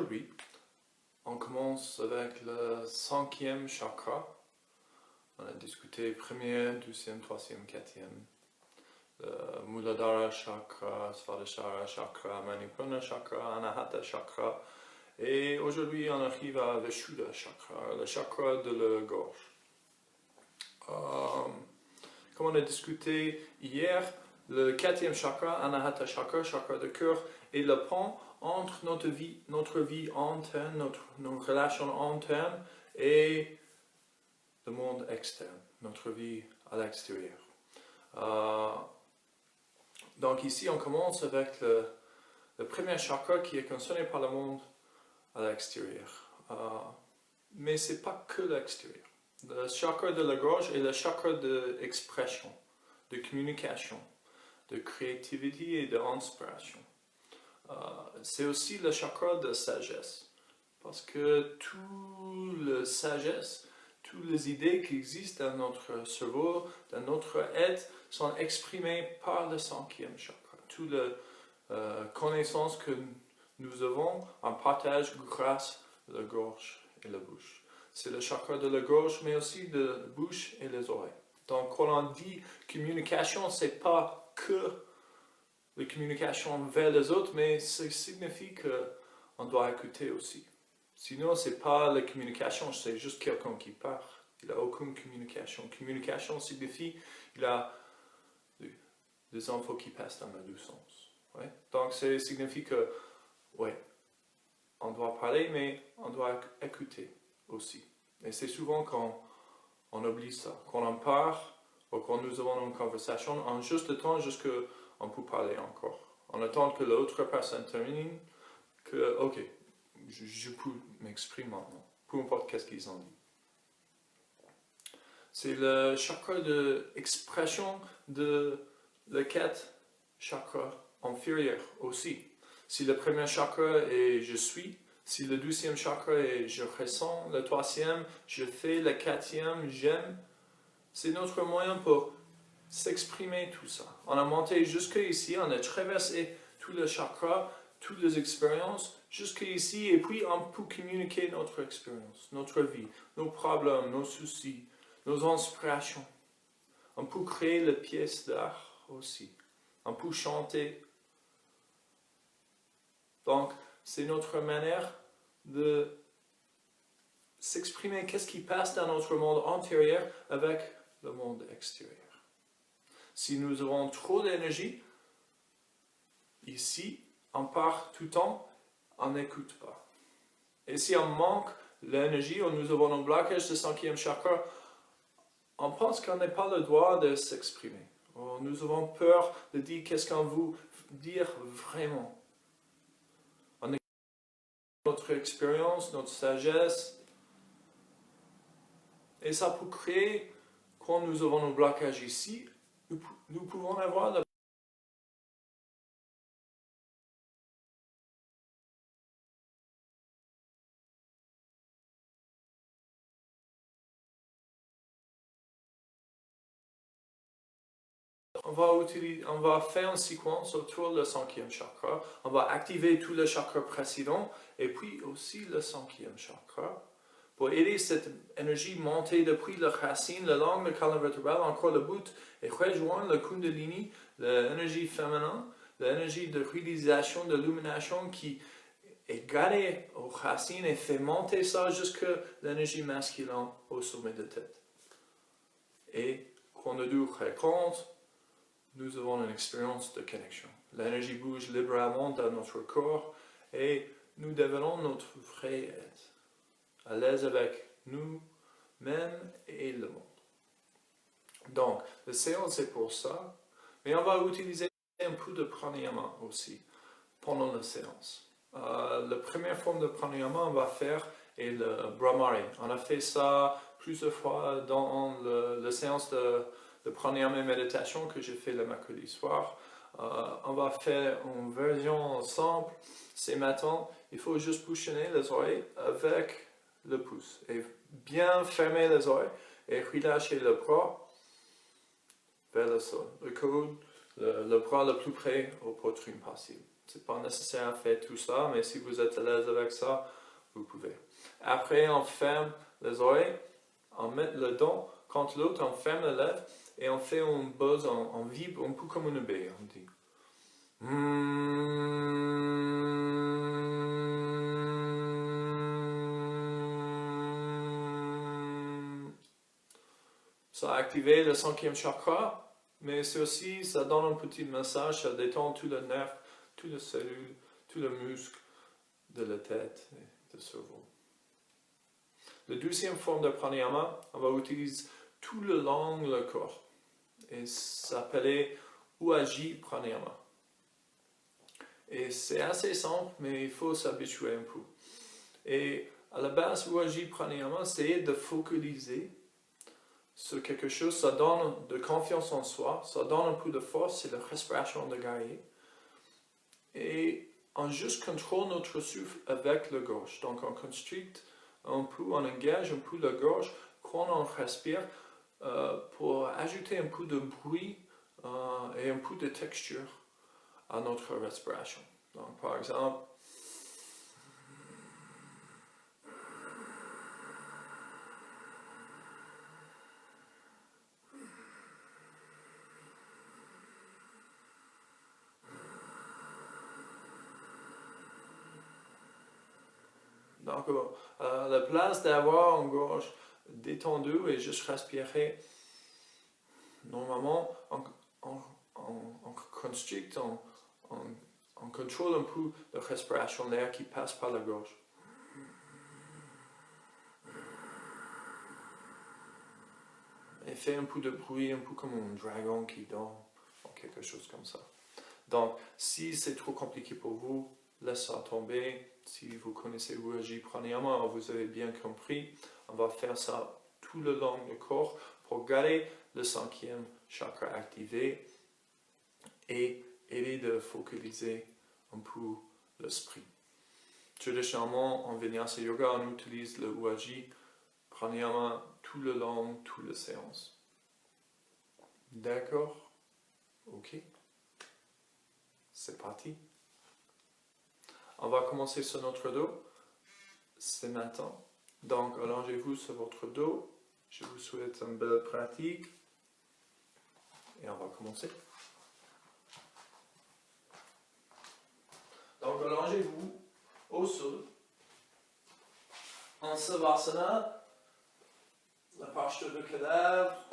Aujourd'hui, on commence avec le 5e chakra. On a discuté premier, deuxième, troisième, quatrième. Le Muladhara chakra, Svadhisthana chakra, Manipura chakra, Anahata chakra. Et aujourd'hui, on arrive à Vishuddha chakra, le chakra de la gorge. Comme on a discuté hier, le 4e chakra, Anahata chakra, chakra de cœur, est le pont entre notre vie interne, nos relations internes et le monde externe, notre vie à l'extérieur. Donc ici, on commence avec le premier chakra qui est concerné par le monde à l'extérieur. Mais ce n'est pas que l'extérieur. Le chakra de la gorge est le chakra d'expression, de communication, de créativité et d'inspiration. C'est aussi le chakra de sagesse, parce que toute la sagesse, toutes les idées qui existent dans notre cerveau, dans notre être, sont exprimées par le 5e chakra. Toutes les connaissances que nous avons en partage grâce à la gorge et la bouche. C'est le chakra de la gorge, mais aussi de la bouche et les oreilles. Donc, quand on dit communication, ce n'est pas que la communication vers les autres, mais ça signifie qu'on doit écouter aussi. Sinon, ce n'est pas la communication, c'est juste quelqu'un qui parle. Il n'a aucune communication. Communication signifie qu'il a des infos qui passent dans les deux sens. Ouais? Donc, ça signifie que, ouais, on doit parler, mais on doit écouter aussi. Et c'est souvent quand on oublie ça. Quand on parle, ou quand nous avons une conversation, en juste le temps jusqu'à on peut parler encore. On attend que l'autre personne termine, que, ok, je peux m'exprimer maintenant, peu importe qu'est-ce qu'ils ont dit. C'est le chakra d'expression de le 4 chakra inférieur aussi. Si le premier chakra est je suis, si le 2e chakra est je ressens, le 3e je fais, le 4e j'aime, c'est notre moyen pour s'exprimer tout ça. On a monté jusqu'ici, on a traversé tous les chakras, toutes les expériences, jusqu'ici, et puis on peut communiquer notre expérience, notre vie, nos problèmes, nos soucis, nos inspirations. On peut créer les pièces d'art aussi. On peut chanter. Donc, c'est notre manière de s'exprimer qu'est-ce qui passe dans notre monde intérieur avec le monde extérieur. Si nous avons trop d'énergie, ici, on part tout le temps, on n'écoute pas. Et si on manque d'énergie, ou nous avons un blocage de 5e chakra, on pense qu'on n'a pas le droit de s'exprimer. Nous avons peur de dire qu'est-ce qu'on veut dire vraiment. On écoute notre expérience, notre sagesse, et ça peut créer, quand nous avons un blocage ici, nous pouvons avoir le on va faire une séquence autour du 5e chakra. On va activer tous les chakras précédents et puis aussi le 5e chakra pour aider cette énergie monter depuis la racine, le long, le colonne vertébrale, encore le bout et rejoindre le Kundalini, l'énergie féminine, l'énergie de réalisation, de l'illumination qui est gardée aux racines et fait monter ça jusqu'à l'énergie masculine au sommet de la tête. Et quand le deux rencontre, nous avons une expérience de connexion. L'énergie bouge librement dans notre corps et nous devenons notre vrai être, à l'aise avec nous-mêmes et le monde. Donc, la séance est pour ça, mais on va utiliser un peu de pranayama aussi pendant la séance. La première forme de pranayama on va faire est le Brahmari. On a fait ça plusieurs fois dans la séance de pranayama et méditation que j'ai fait le mercredi soir. On va faire une version simple. C'est maintenant, il faut juste bouchonner les oreilles avec le pouce. Et bien fermer les oreilles et relâcher le bras vers le sol. Le coude, le bras le plus près au poitrine possible. c'est pas nécessaire à faire tout ça, mais si vous êtes à l'aise avec ça, vous pouvez. Après, on ferme les oreilles, on met le don contre l'autre, on ferme les lèvres et on fait un buzz, on vibre un peu comme une baie, on dit. Ça a activé le 5e chakra, mais c'est aussi, ça donne un petit massage, ça détend tout le nerf, tout le cellule, tout le muscle de la tête et du cerveau. La deuxième forme de pranayama, on va utiliser tout le long le corps. Et ça s'appelait Ujjayi Pranayama. Et c'est assez simple, mais il faut s'habituer un peu. Et à la base, Ujjayi Pranayama, c'est de focaliser sur quelque chose, ça donne de confiance en soi, ça donne un peu de force, c'est la respiration de guerrier. Et on juste contrôle notre souffle avec la gorge. Donc on constricte un peu, on engage un peu la gorge quand on respire pour ajouter un peu de bruit et un peu de texture à notre respiration. Donc par exemple, donc à la place d'avoir une gorge détendue et juste respirer, normalement on constricte, on contrôle un peu la respiration, l'air qui passe par la gorge. Et fait un peu de bruit, un peu comme un dragon qui dort, ou quelque chose comme ça. Donc, si c'est trop compliqué pour vous, laissez ça tomber. Si vous connaissez Ujjayi Pranayama, vous avez bien compris, on va faire ça tout le long du corps pour garder le 5e chakra activé et aider de focaliser un peu l'esprit. Traditionnellement, en Vinyasa Yoga, on utilise le Ujjayi Pranayama tout le long, toute la séance. D'accord? Ok. C'est parti. On va commencer sur notre dos. C'est maintenant. Donc, allongez-vous sur votre dos. Je vous souhaite une belle pratique. Et on va commencer. Donc, allongez-vous au sol. En Savasana, la posture de cadavre,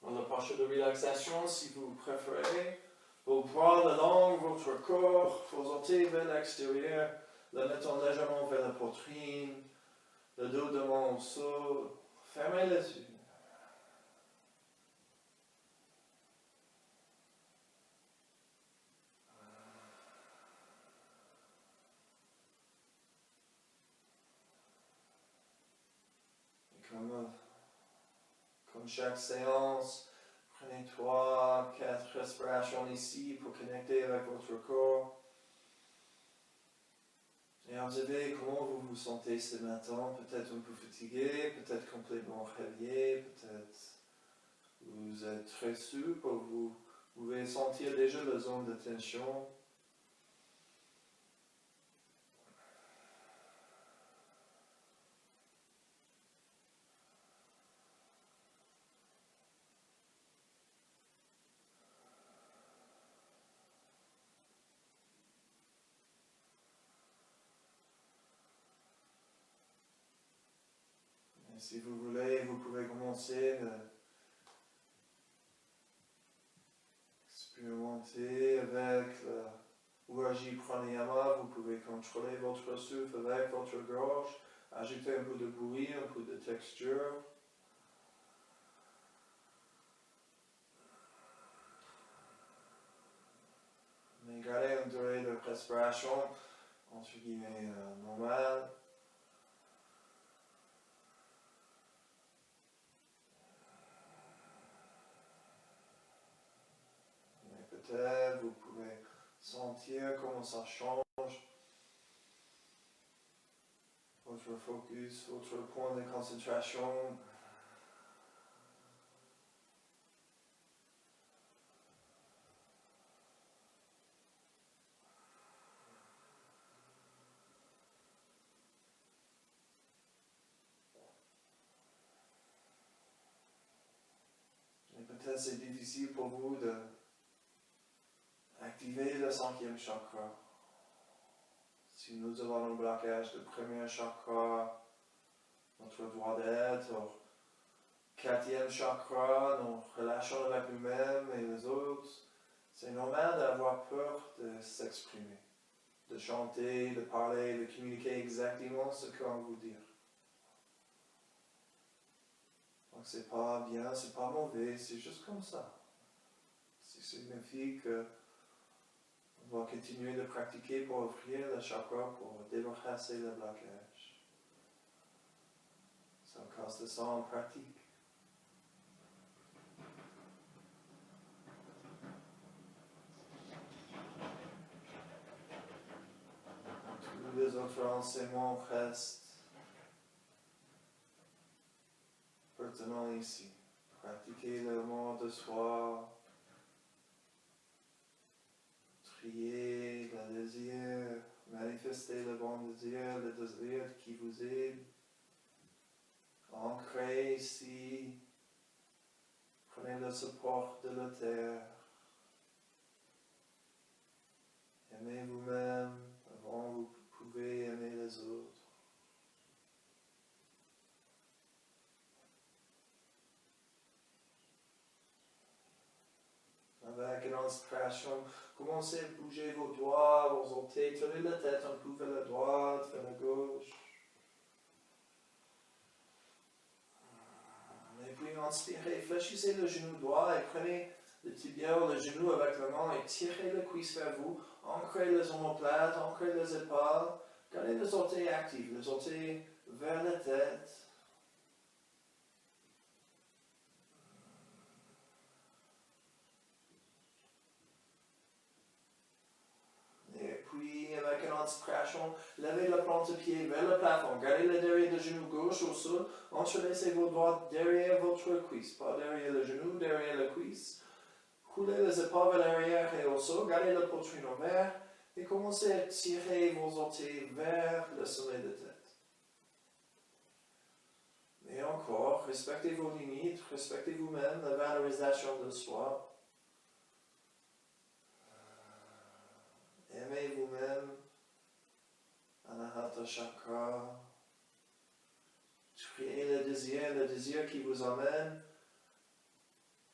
ou la posture de relaxation si vous préférez. Vos bras le long, votre corps, vos orteils vers l'extérieur, le mettant légèrement vers la poitrine, le dos devant au sol. Fermez les yeux. Comme chaque séance, prenez 3, 4 respirations ici pour connecter avec votre corps. Et observez comment vous vous sentez ce matin, peut-être un peu fatigué, peut-être complètement réveillé, peut-être vous êtes très souple, vous pouvez sentir déjà la zone de tension. Et si vous voulez, vous pouvez commencer à expérimenter avec le Ujjayi Pranayama. Vous pouvez contrôler votre souffle avec votre gorge, ajouter un peu de bruit, un peu de texture. Mais gardez une durée de respiration entre guillemets normale. Mais peut-être vous pouvez sentir comment ça change votre focus, votre point de concentration. c'est difficile pour vous d'activer le 5e chakra. Si nous avons un blocage de premier chakra, notre droit d'être, 4e chakra, nos relations avec nous-mêmes et les autres, c'est normal d'avoir peur de s'exprimer, de chanter, de parler, de communiquer exactement ce qu'on veut dire. Donc c'est pas bien, c'est pas mauvais, c'est juste comme ça. Ça signifie que on va continuer de pratiquer pour offrir le chakra, pour débarrasser le blocage. C'est à cause de ça en pratique. Tous les autres enseignements restent pertinents ici. Pratiquer l'amour de soi, trier le désir, manifester le bon désir, le désir qui vous aide, ancrer ici, prenez le support de la terre, aimez vous-même avant vous pouvez aimer les autres. Avec une inspiration, commencez à bouger vos doigts, vos orteils, tournez la tête un peu vers la droite, vers la gauche. Et puis inspirez, fléchissez le genou droit et prenez le tibia ou le genou avec la main et tirez le cuisse vers vous. Ancrez les omoplates, ancrez les épaules. Gardez les orteils actifs, les orteils vers la tête. Et puis, avec une inspiration, levez la plante de pied vers le plafond. Gardez le derrière du genou gauche au sol. Entrelacez vos doigts derrière votre cuisse. Pas derrière le genou, derrière la cuisse. Roulez les épaules vers l'arrière et au sol. Gardez la poitrine ouverte. Et commencez à tirer vos orteils vers le sommet de tête. Et encore, respectez vos limites, respectez vous-même, la valorisation de soi. Aimez vous-même, Anahata Chakra. Créez le désir qui vous emmène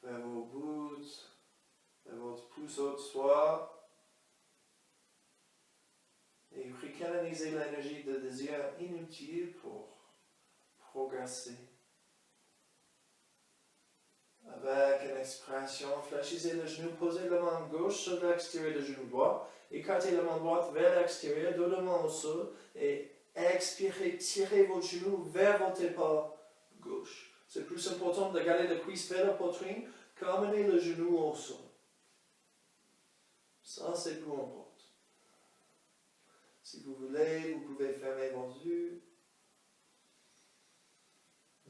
vers vos bouts, vers votre plus haute soi. Et recanalisez l'énergie de désir inutile pour progresser. Avec une expiration, fléchissez le genou, posez la main gauche sur l'extérieur du genou droit, écartez la main droite vers l'extérieur, dos de main au sol, et expirez, tirez votre genou vers votre épaule gauche. C'est plus important de garder le cuisse vers la poitrine qu'amener le genou au sol. Ça, c'est plus important. Si vous voulez, vous pouvez fermer vos yeux.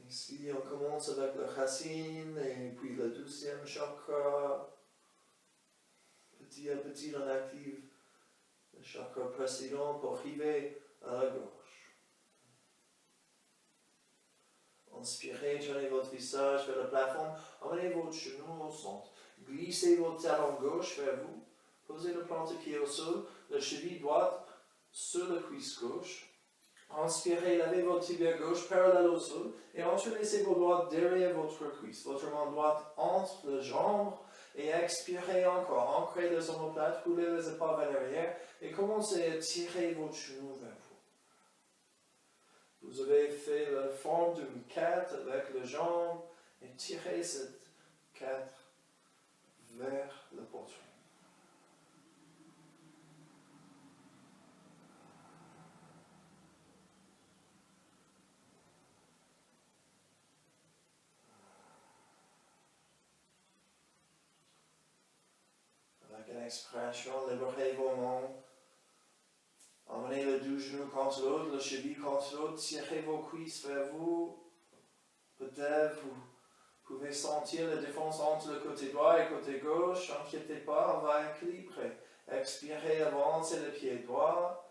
Ici, on commence avec la racine et puis le 12e chakra. Petit à petit, on active le chakra précédent pour arriver à la gauche. Inspirez, tournez votre visage vers le plafond, emmenez votre genou au centre. Glissez votre talon gauche vers vous. Posez le plante de pied au sol, la cheville droite sur la cuisse gauche. Inspirez, levez votre tibia gauche parallèle au sol et entrelacez vos doigts derrière votre cuisse. Votre main droite entre les jambes et expirez encore. Ancrez les omoplates, roulez les épaules vers l'arrière et commencez à tirer votre genou vers vous. Vous avez fait la forme d'une 4 avec les jambes et tirez cette 4 vers la poitrine. Expiration, libérez vos mains. Emmenez les deux genoux contre l'autre, le cheville contre l'autre, tirez vos cuisses vers vous. Peut-être vous pouvez sentir la différence entre le côté droit et le côté gauche. N'inquiétez pas, on va équilibrer. Expirez, avancez le pied droit.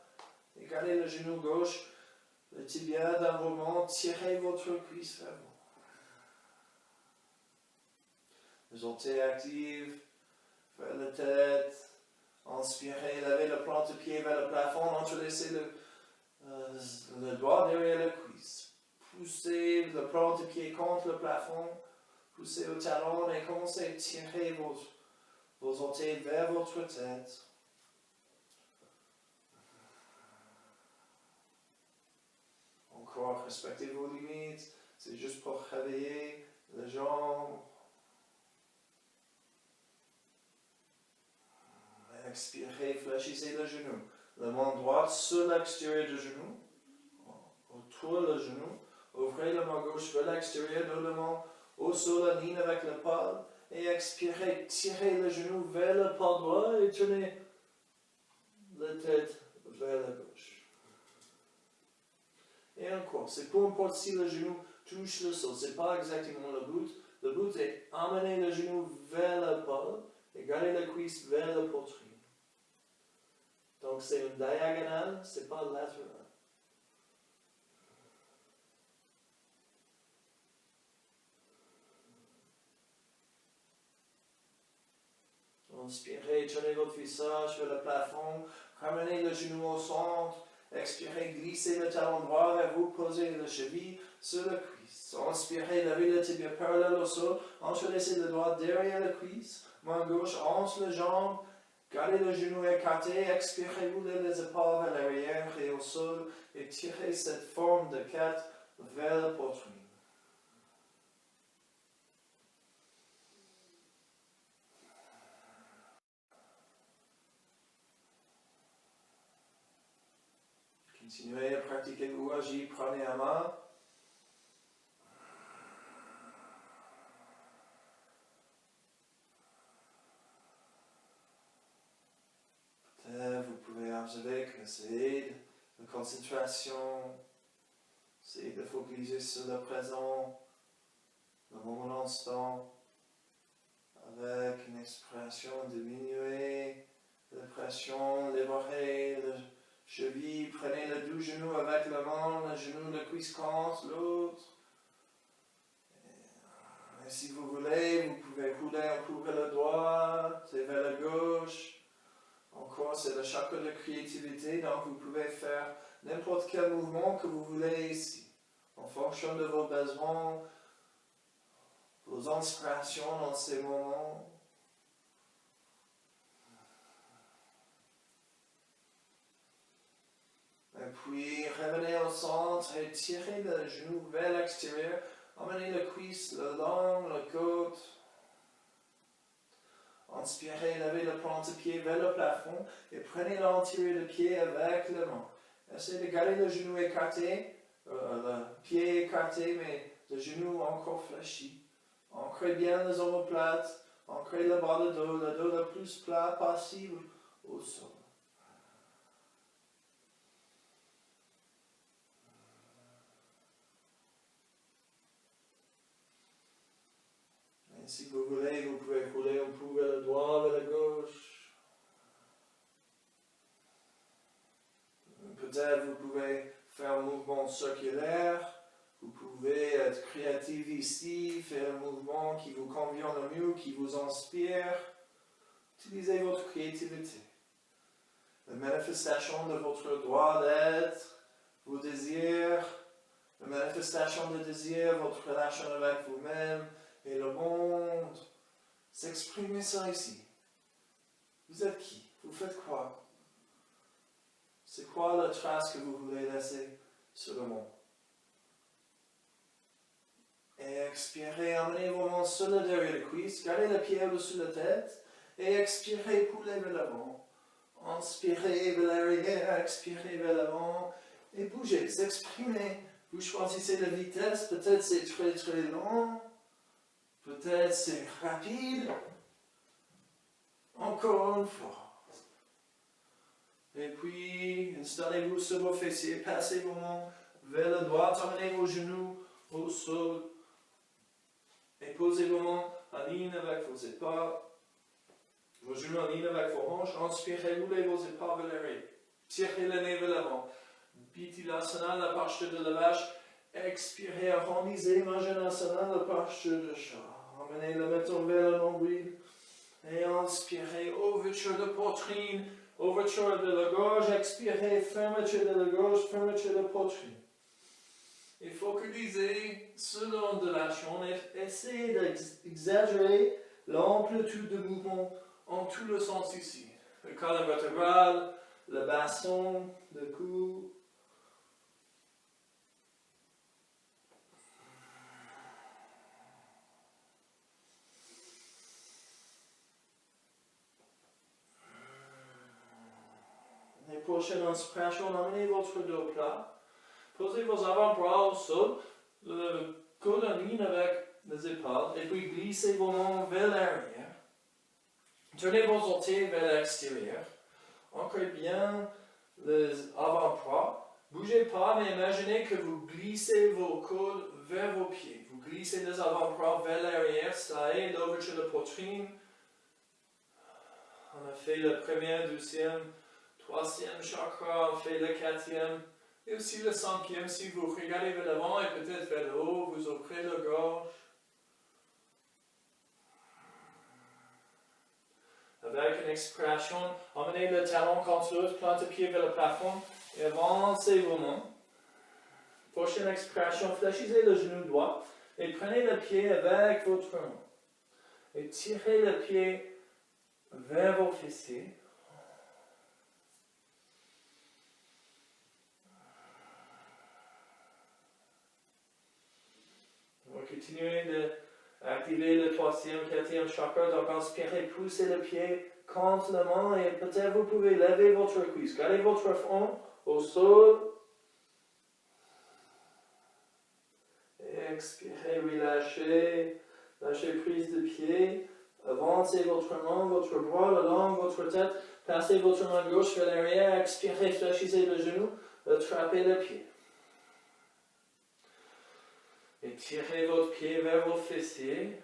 Et gardez le genou gauche, le tibia d'un mouvement, tirez votre cuisse vers vous. Les orteils actifs vers la tête. Inspirez, levez le plante-pied vers le plafond. Entrelacez le doigt derrière la cuisse. Poussez le plante-pied contre le plafond. Poussez au talon et commencez à tirer vos orteils vers votre tête. Encore, respectez vos limites. C'est juste pour réveiller les jambes. Expirez, fléchissez le genou. La main droite sur l'extérieur du genou. Autour du genou. Ouvrez la main gauche vers l'extérieur, doublement au sol, la ligne avec le pas. Et expirez, tirez le genou vers le pas droit et tournez la tête vers la gauche. Et encore, c'est peu importe si le genou touche le sol, c'est pas exactement le but. Le but est amener le genou vers le pas et garder la cuisse vers la poitrine. Donc c'est une diagonale, c'est pas latéral. Inspirez, tournez votre visage vers le plafond, ramenez le genou au centre, expirez, glissez le talon droit vers vous, posez le cheville sur la cuisse. Inspirez, levez le tibia parallèle au sol, entrelacez le doigt derrière la cuisse, main gauche entre les jambes, gardez le genou écarté, expirez, roulez les épaules vers l'arrière et au sol, et tirez cette forme de 4 vers la poitrine. Continuez à pratiquer l'ouaji, prenez à main. Peut-être vous pouvez observer que ça aide la concentration, ça aide de focaliser sur le présent, le moment instant, avec une expiration diminuée, la pression, libérez le cheville, prenez le doux genou avec la main, le genou, le cuisse contre l'autre. Et si vous voulez, vous pouvez rouler un peu vers la droite et vers la gauche. Encore, c'est le chakra de créativité, donc vous pouvez faire n'importe quel mouvement que vous voulez ici, en fonction de vos besoins, vos inspirations dans ces moments. Et puis, revenez au centre et tirez le genou vers l'extérieur. Emmenez la cuisse le long, la côte. Inspirez, levez le plante-pied vers le plafond et prenez l'intérieur du pied avec la main. Essayez de garder le genou écarté, le pied écarté, mais le genou encore fléchi. Ancrez bien les omoplates, ancrez le bas de dos, le dos le plus plat possible au sol. Et si vous voulez, vous pouvez rouler un peu vers le droit, vers la gauche. Peut-être vous pouvez faire un mouvement circulaire. Vous pouvez être créatif ici, faire un mouvement qui vous convient le mieux, qui vous inspire. Utilisez votre créativité. La manifestation de votre droit d'être, vos désirs, la manifestation de désir, votre relation avec vous-même et le monde. S'exprimer ça ici. Vous êtes qui? Vous faites quoi? C'est quoi la trace que vous voulez laisser sur le monde? Et expirez, emmenez vos mains sur le derrière de la cuisse, gardez le pied au-dessus de la tête, et expirez, poulez vers l'avant. Inspirez vers l'arrière, expirez vers l'avant, et bougez, s'exprimez. Vous choisissez la vitesse, peut-être c'est très très long, peut-être c'est rapide. Encore une fois. Et puis, installez-vous sur vos fessiers, passez vos mains vers la droite, emmenez vos genoux au sol. Et posez vos mains en ligne avec vos épaules, vos genoux en ligne avec vos hanches. Inspirez, roulez vos épaules vers l'arrière. Tirez le nez vers l'avant. Bittilasana, la posture de la vache. Expirez, arrondissez Majanasana, la posture de chat. Emmenez le menton vers le nombril. Et inspirez, ouverture de poitrine, ouverture de la gorge, expirez, fermeture de la gorge, fermeture de la poitrine. Et focalisez sur l'ondulation et essayez d'exagérer l'amplitude de mouvement en tout le sens ici. Le colonne vertébrale, le bassin, le cou. Les prochaines inspirations, amenez votre dos plat. Posez vos avant-bras au sol, le coude en ligne avec les épaules, et puis glissez vos mains vers l'arrière. Tournez vos orteils vers l'extérieur. Ancrez bien les avant-bras. Bougez pas, mais imaginez que vous glissez vos coudes vers vos pieds. Vous glissez les avant-bras vers l'arrière, ça est l'ouverture de poitrine. On a fait le premier, deuxième, troisième chakra, on fait le quatrième. Et aussi le cinquième, si vous regardez vers l'avant et peut-être vers le haut, vous ouvrez la gorge. Avec une expiration, emmenez le talon contre l'autre, plantez le pied vers le plafond et avancez vos mains. Prochaine expiration, fléchissez le genou droit et prenez le pied avec votre main. Et tirez le pied vers vos fessiers. Continuez d'activer le troisième, quatrième chakra. Donc, inspirez, poussez le pied contre la main et peut-être vous pouvez lever votre cuisse. Gardez votre front au sol. Et expirez, relâchez. Lâchez prise de pied. Avancez votre main, votre bras, le long, votre tête. Passez votre main gauche vers l'arrière. Expirez, fléchissez le genou. Attrapez le pied. Et tirez votre pied vers vos fessiers.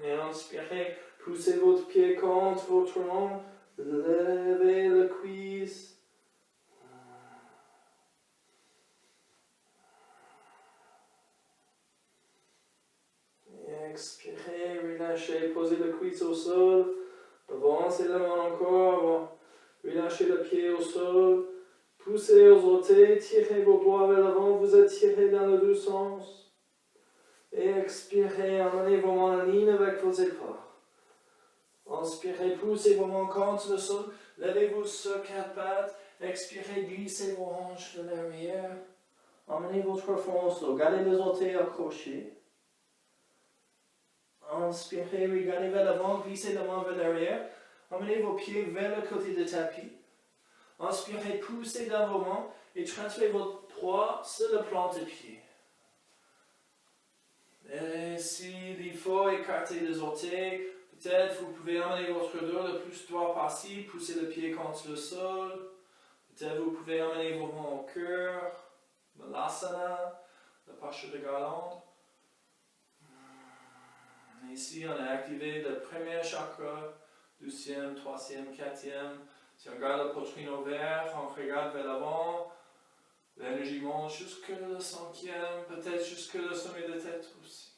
Et inspirez, poussez votre pied contre votre main, levez le cuisse. Et expirez, relâchez, posez le cuisse au sol, avancez la main encore, relâchez le pied au sol. Poussez aux orteils, tirez vos doigts vers l'avant, vous étirez dans le deux sens. Et expirez, emmenez vos mains en ligne avec vos épaules. Inspirez, poussez vos mains contre le sol, levez-vous sur quatre pattes, expirez, glissez vos hanches vers l'arrière. Emmenez votre front au sol, gardez les orteils accrochés. Inspirez, regardez vers l'avant, glissez la main vers l'arrière. Emmenez vos pieds vers le côté du tapis. Inspirez, poussez dans vos mains et transférez votre poids sur le plan de pied. Et s'il faut écarter les orteils, peut-être vous pouvez emmener votre dos le plus droit possible, pousser le pied contre le sol. Peut-être vous pouvez emmener vos mains au cœur, l'asana, la posture de garlande. Ici, on a activé le premier chakra, deuxième, troisième, quatrième. Si on garde la poitrine ouverte, on regarde vers l'avant, l'énergie monte jusque le cinquième, peut-être jusque le sommet de tête aussi.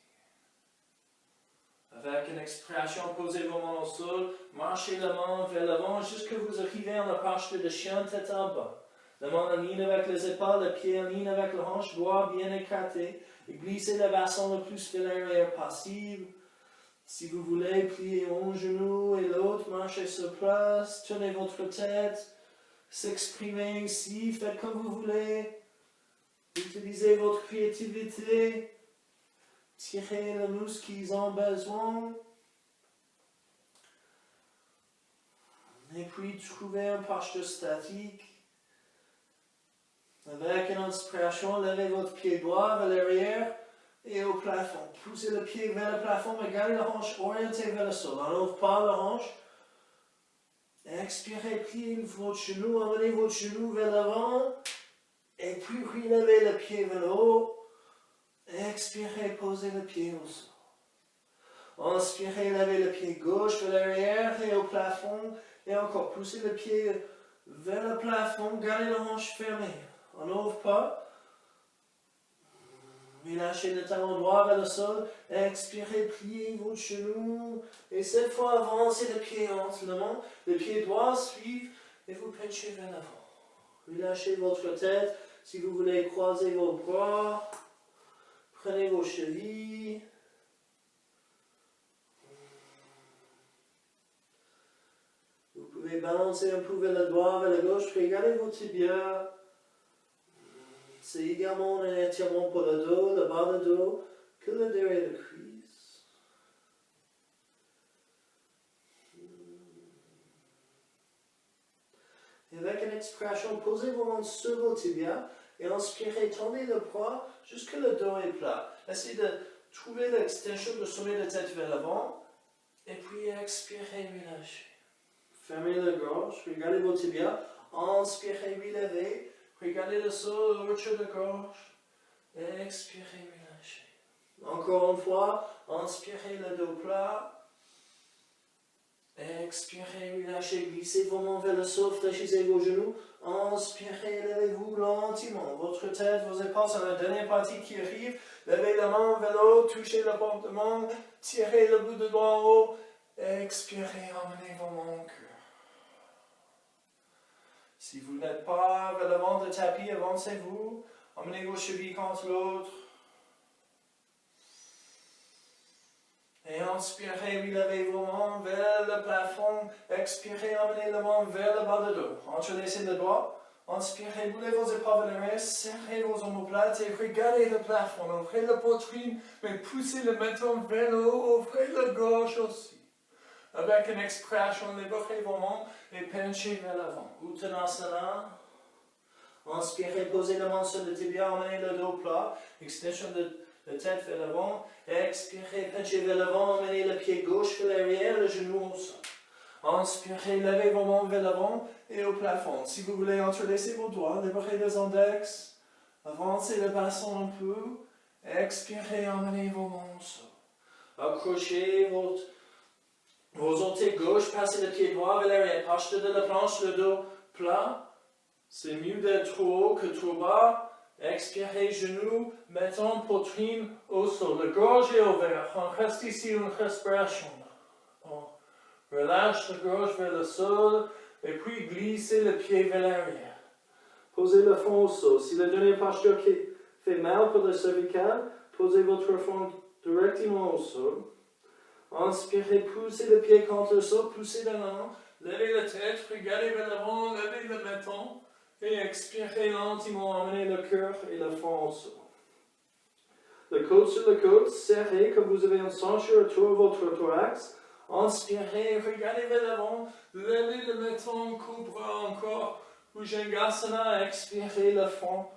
Avec une expiration, posez vos mains au sol, marchez la main vers l'avant jusqu'à vous arrivez en la posture de chien tête en bas. La main en ligne avec les épaules, le pied en ligne avec la hanche, doigt bien écarté, et glissez le bassin le plus vers l'arrière possible. Si vous voulez, pliez un genou et l'autre, marchez sur place, tournez votre tête, s'exprimer ici, faites comme vous voulez, utilisez votre créativité, tirez les muscles qu'ils ont besoin, et puis trouvez un posture statique. Avec une inspiration, levez votre pied droit vers l'arrière, et au plafond. Poussez le pied vers le plafond, mais gardez la hanche orientée vers le sol. On n'ouvre pas la hanche. Expirez, pliez votre genou, emmenez votre genou vers l'avant. Et puis relevez le pied vers le haut. Expirez, posez le pied au sol. Inspirez, levez le pied gauche vers l'arrière et au plafond. Et encore, poussez le pied vers le plafond, gardez la hanche fermée. On n'ouvre pas. Relâchez le talon droit vers le sol. Expirez, pliez vos genoux. Et cette fois, avancez le pied entre le main. Le pied droit suit et vous penchez vers l'avant. Relâchez votre tête. Si vous voulez croiser vos bras, prenez vos chevilles. Vous pouvez balancer un peu vers le droit, vers la gauche. Regardez vos tibias. C'est également un étirement pour le dos, le bas du dos, que le derrière de cuisse. Et avec une expiration, posez vos mains sur vos tibias et inspirez, tendez le poids jusque le dos est plat. Essayez de trouver l'extension du sommet de la tête vers l'avant et puis expirez, relâchez. Fermez la gorge, regardez vos tibias, inspirez, relevez. Regardez le sol, l'ouverture de gorge. Expirez, relâchez. Encore une fois, inspirez le dos plat. Expirez, relâchez. Glissez vos mains vers le sol, fléchissez vos genoux. Inspirez, levez-vous lentement. Votre tête, vos épaules sur la dernière partie qui arrive. Levez la main vers le haut, touchez la paume de main. Tirez le bout de doigt en haut. Expirez, emmenez vos mains au cœur. Si vous n'êtes pas vers l'avant du tapis, avancez-vous. Emmenez vos chevilles contre l'autre. Et inspirez, relevez vos mains vers le plafond. Expirez, emmenez les mains vers le bas du dos. Entrelacez le doigt. Inspirez, boulez vos épaules vers l'arrière. Serrez vos omoplates et regardez le plafond. Ouvrez la poitrine, mais poussez le menton vers le haut. Ouvrez la gorge aussi. Avec une expiration, libérez vos mains et penchez vers l'avant. Uttanasana. Inspirez, posez la main sur le tibia, emmenez le dos plat. Extension de la tête vers l'avant. Expirez, penchez vers l'avant, emmenez le pied gauche vers l'arrière, le genou au sol. Inspirez, levez vos mains vers l'avant et au plafond. Si vous voulez entrelacer vos doigts, libérez les index. Avancez le bassin un peu. Expirez, emmenez vos mains au sol. Accrochez vos orteils gauche, passez le pied droit vers l'arrière. Posture de la planche, le dos plat. C'est mieux d'être trop haut que trop bas. Expirez, genoux, mettons poitrine au sol. La gorge est ouverte. On reste ici une respiration. On relâche la gorge vers le sol et puis glissez le pied vers l'arrière. Posez le front au sol. Si la dernière posture qui fait mal pour le cervical, posez votre front directement au sol. Inspirez, poussez le pied contre le sol, poussez la main, levez la tête, regardez vers l'avant, levez le menton et expirez lentement, emmenez le cœur et le front au sol. Le coude sur le coude, serrez comme vous avez une ceinture autour de votre thorax. Inspirez, regardez vers l'avant, levez le menton, cobra encore, Bhujangasana, expirez le front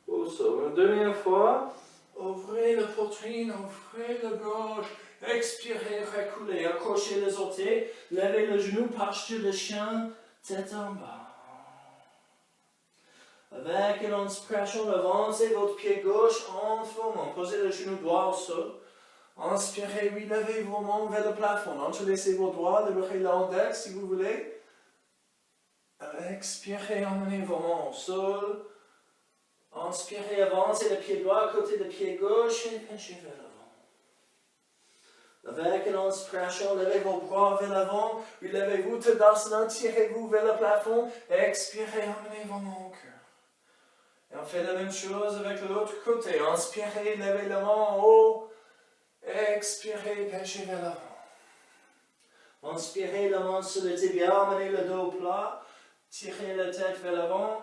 au sol. Une dernière fois, ouvrez la poitrine, ouvrez la gorge. Expirez, reculez, accrochez les orteils, levez le genou, posture de chien, tête en bas. Avec une inspiration, avancez votre pied gauche en formant. Posez le genou droit au sol. Inspirez, relevez vos mains vers le plafond. Entrelacez vos doigts, libérez l'index si vous voulez. Expirez, emmenez vos mains au sol. Inspirez, avancez le pied droit à côté du pied gauche et penchez vers l'avant. Avec une inspiration, levez vos bras vers l'avant, relevez-vous, Tadasana, tirez-vous vers le plafond, expirez, emmenez vos mains au cœur. Et on fait la même chose avec l'autre côté. Inspirez, levez la main en haut, expirez, penchez vers l'avant. Inspirez la main sur le tibia, emmenez le dos plat, tirez la tête vers l'avant,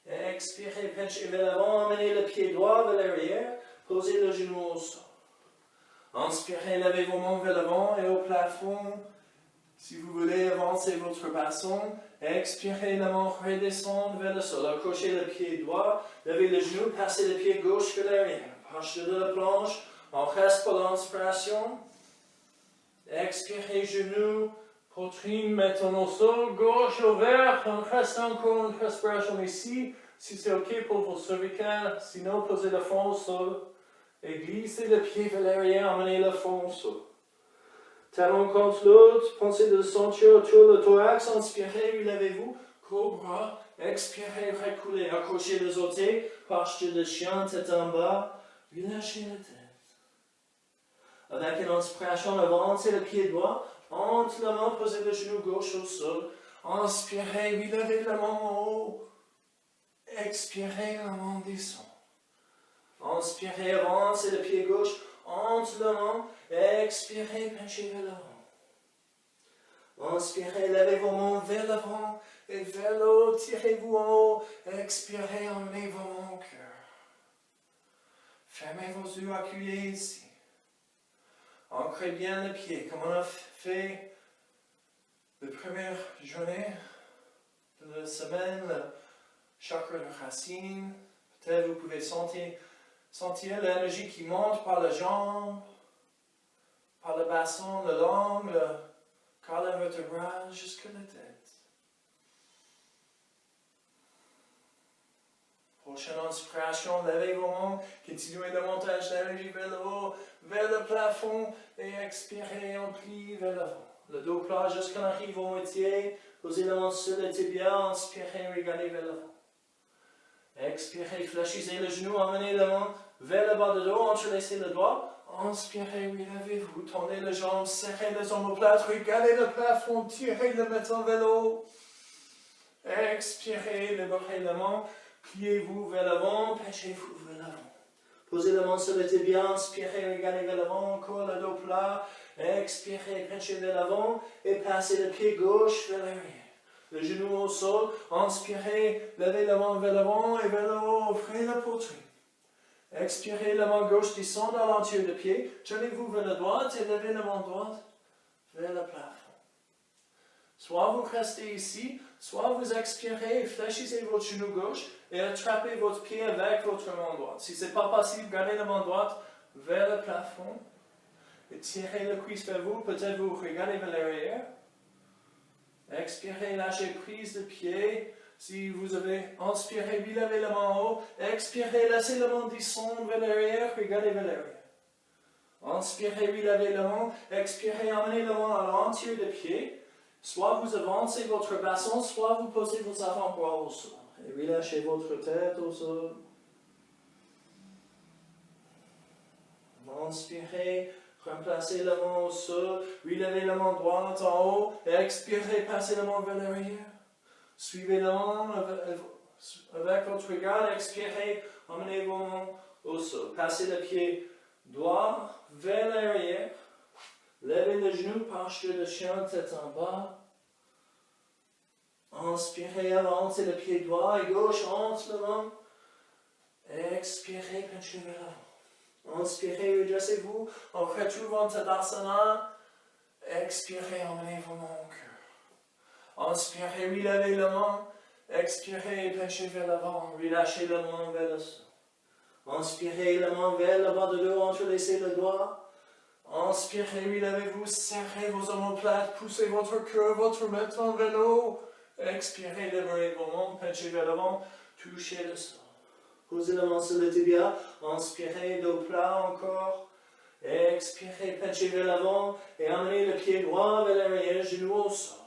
expirez, penchez vers l'avant, emmenez le pied droit vers l'arrière, posez le genou au sol. Inspirez, levez vos mains vers l'avant et au plafond. Si vous voulez, avancez votre bassin. Expirez, la main redescend vers le sol. Accrochez le pied droit, levez le genou, passez le pied gauche vers l'arrière. Posture de la planche, on reste pour l'inspiration. Expirez, genou, poitrine, mettons au sol, gauche ouvert. On reste encore une respiration ici. Si c'est ok pour vos cervicales, sinon posez le front au sol. Et glissez le pied vers l'arrière, emmenez le front au sol. Talon contre l'autre, pensez de ceinture autour du thorax, inspirez, relevez-vous, Cobra, expirez, reculez, accrochez les orteils, posture de chien, tête en bas, Relâchez la tête. Avec une inspiration, avancez le pied droit. Entre la main, posez le genou gauche au sol. Inspirez, relevez la main en haut. Expirez, la main descend. Inspirez, avancez le pied gauche entre la main. Expirez, penchez vers l'avant. Inspirez, levez vos mains vers l'avant et vers le haut. Tirez-vous en haut. Expirez, emmenez vos mains au cœur. Fermez vos yeux, accueillez ici. Ancrez bien le pied, comme on a fait la première journée de la semaine, le chakra de racine. Peut-être vous pouvez sentir l'énergie qui monte par la jambe, par le bassin, le langue, le colonne vertébrale jusqu'à la tête. Prochaine inspiration, levez vos mains, continuez le montage d'énergie vers le haut, vers le plafond et expirez, on plie vers l'avant. Le dos plat jusqu'à l'arrive au moitié, posez la main sur le tibia, inspirez, regardez vers l'avant. Expirez, fléchissez le genou, emmenez la main vers le bas du dos, entrelacez le doigt. Inspirez, relevez-vous, tendez les jambes, serrez les omoplates, regardez le plafond, tirez le menton vers le haut. Expirez, libérez la main, pliez-vous vers l'avant, penchez-vous vers l'avant. Posez la main sur le tibia, inspirez, regardez vers l'avant, encore le dos plat. Expirez, penchez vers l'avant et passez le pied gauche vers l'arrière. Le genou au sol, inspirez, levez la main vers l'avant et vers le haut, ouvrez la poitrine. Expirez, la main gauche descend dans l'entier de pied, tournez-vous vers la droite et levez la main droite vers le plafond. Soit vous restez ici, soit vous expirez et fléchissez votre genou gauche et attrapez votre pied avec votre main droite. Si ce n'est pas possible, gardez la main droite vers le plafond et tirez le cuisse vers vous, peut-être vous regardez vers l'arrière. Expirez, lâchez prise de pied. Si vous avez inspiré, relevez la main en haut. Expirez, laissez la main descendre vers l'arrière, regardez vers l'arrière. Inspirez, relevez la main. Expirez, emmenez la main à l'entier de pied. Soit vous avancez votre bassin, soit vous posez vos avant-bras au sol. Et relâchez votre tête au sol. Inspirez. Remplacez la main au sol, relevez la main droite en haut, et expirez, passez la main vers l'arrière. Suivez la main avec votre regard, expirez, emmenez vos mains au sol. Passez le pied droit vers l'arrière, levez le genou, posture de chien, tête en bas. Inspirez, avancez le pied droit et gauche entre la main. Expirez, penchez vers l'avant. Inspirez, redressez-vous en retrouvant Tadasana. Expirez, emmenez vos mains au cœur. Inspirez, relevez la main. Expirez, penchez vers l'avant. Relâchez la main vers le sol. Inspirez la main vers le bas de dos, entrelacez le doigt. Inspirez, relevez-vous, serrez vos omoplates, poussez votre cœur, votre menton vers le haut. Expirez, libérez vos mains, penchez vers l'avant, touchez le sol. Posez la main sur le tibia, inspirez, dos plat encore. Expirez, penchez vers l'avant et emmenez le pied droit vers l'arrière, genou au sol.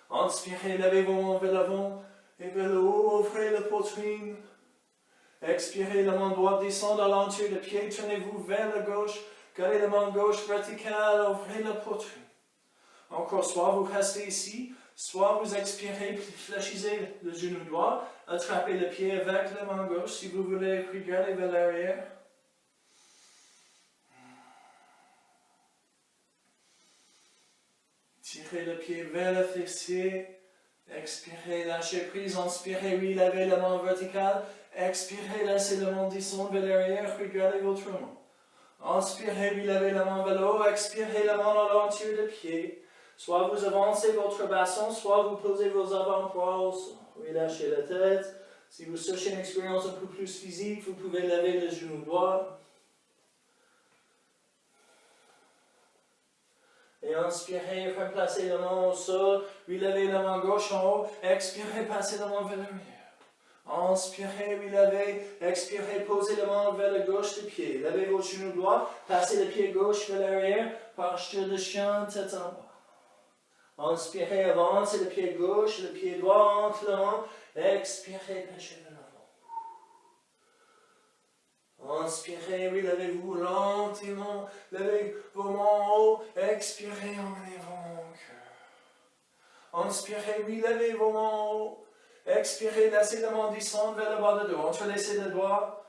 Inspirez, levez vos mains vers l'avant et vers le haut, ouvrez la poitrine. Expirez, la main droite descend dans l'entier de pied, tournez-vous vers la gauche, gardez la main gauche verticale, ouvrez la poitrine. Encore, soit vous restez ici, soit vous expirez, fléchissez le genou droit, attrapez le pied avec la main gauche si vous voulez regarder vers l'arrière. Tirez le pied vers le fessier. Expirez, lâchez prise, inspirez, relevez la main verticale. Expirez, laissez la main descendre vers l'arrière, regardez votre main. Inspirez, relevez la main vers le haut, expirez la main dans l'entier de pied. Soit vous avancez votre bassin, soit vous posez vos avant-bras au sol. Relâchez la tête. Si vous cherchez une expérience un peu plus physique, vous pouvez lever le genou droit. Et inspirez, replacez la main au sol, relevez la main gauche en haut, expirez, passez la main vers l'arrière. Inspirez, relevez, expirez, posez la main vers la gauche du pied. Levez votre genou droit, passez le pied gauche vers l'arrière, posture de chien, tête en bas. Inspirez, avancez le pied gauche, le pied droit entre la main, expirez, penchez vers l'avant. Inspirez, oui, levez-vous lentement. Levez vos mains en haut. Expirez, emmenez vos mains au cœur. Inspirez, oui, levez vos mains en haut. Expirez, laissez les mains descendre vers le bas de dos. Entrelacez les doigts.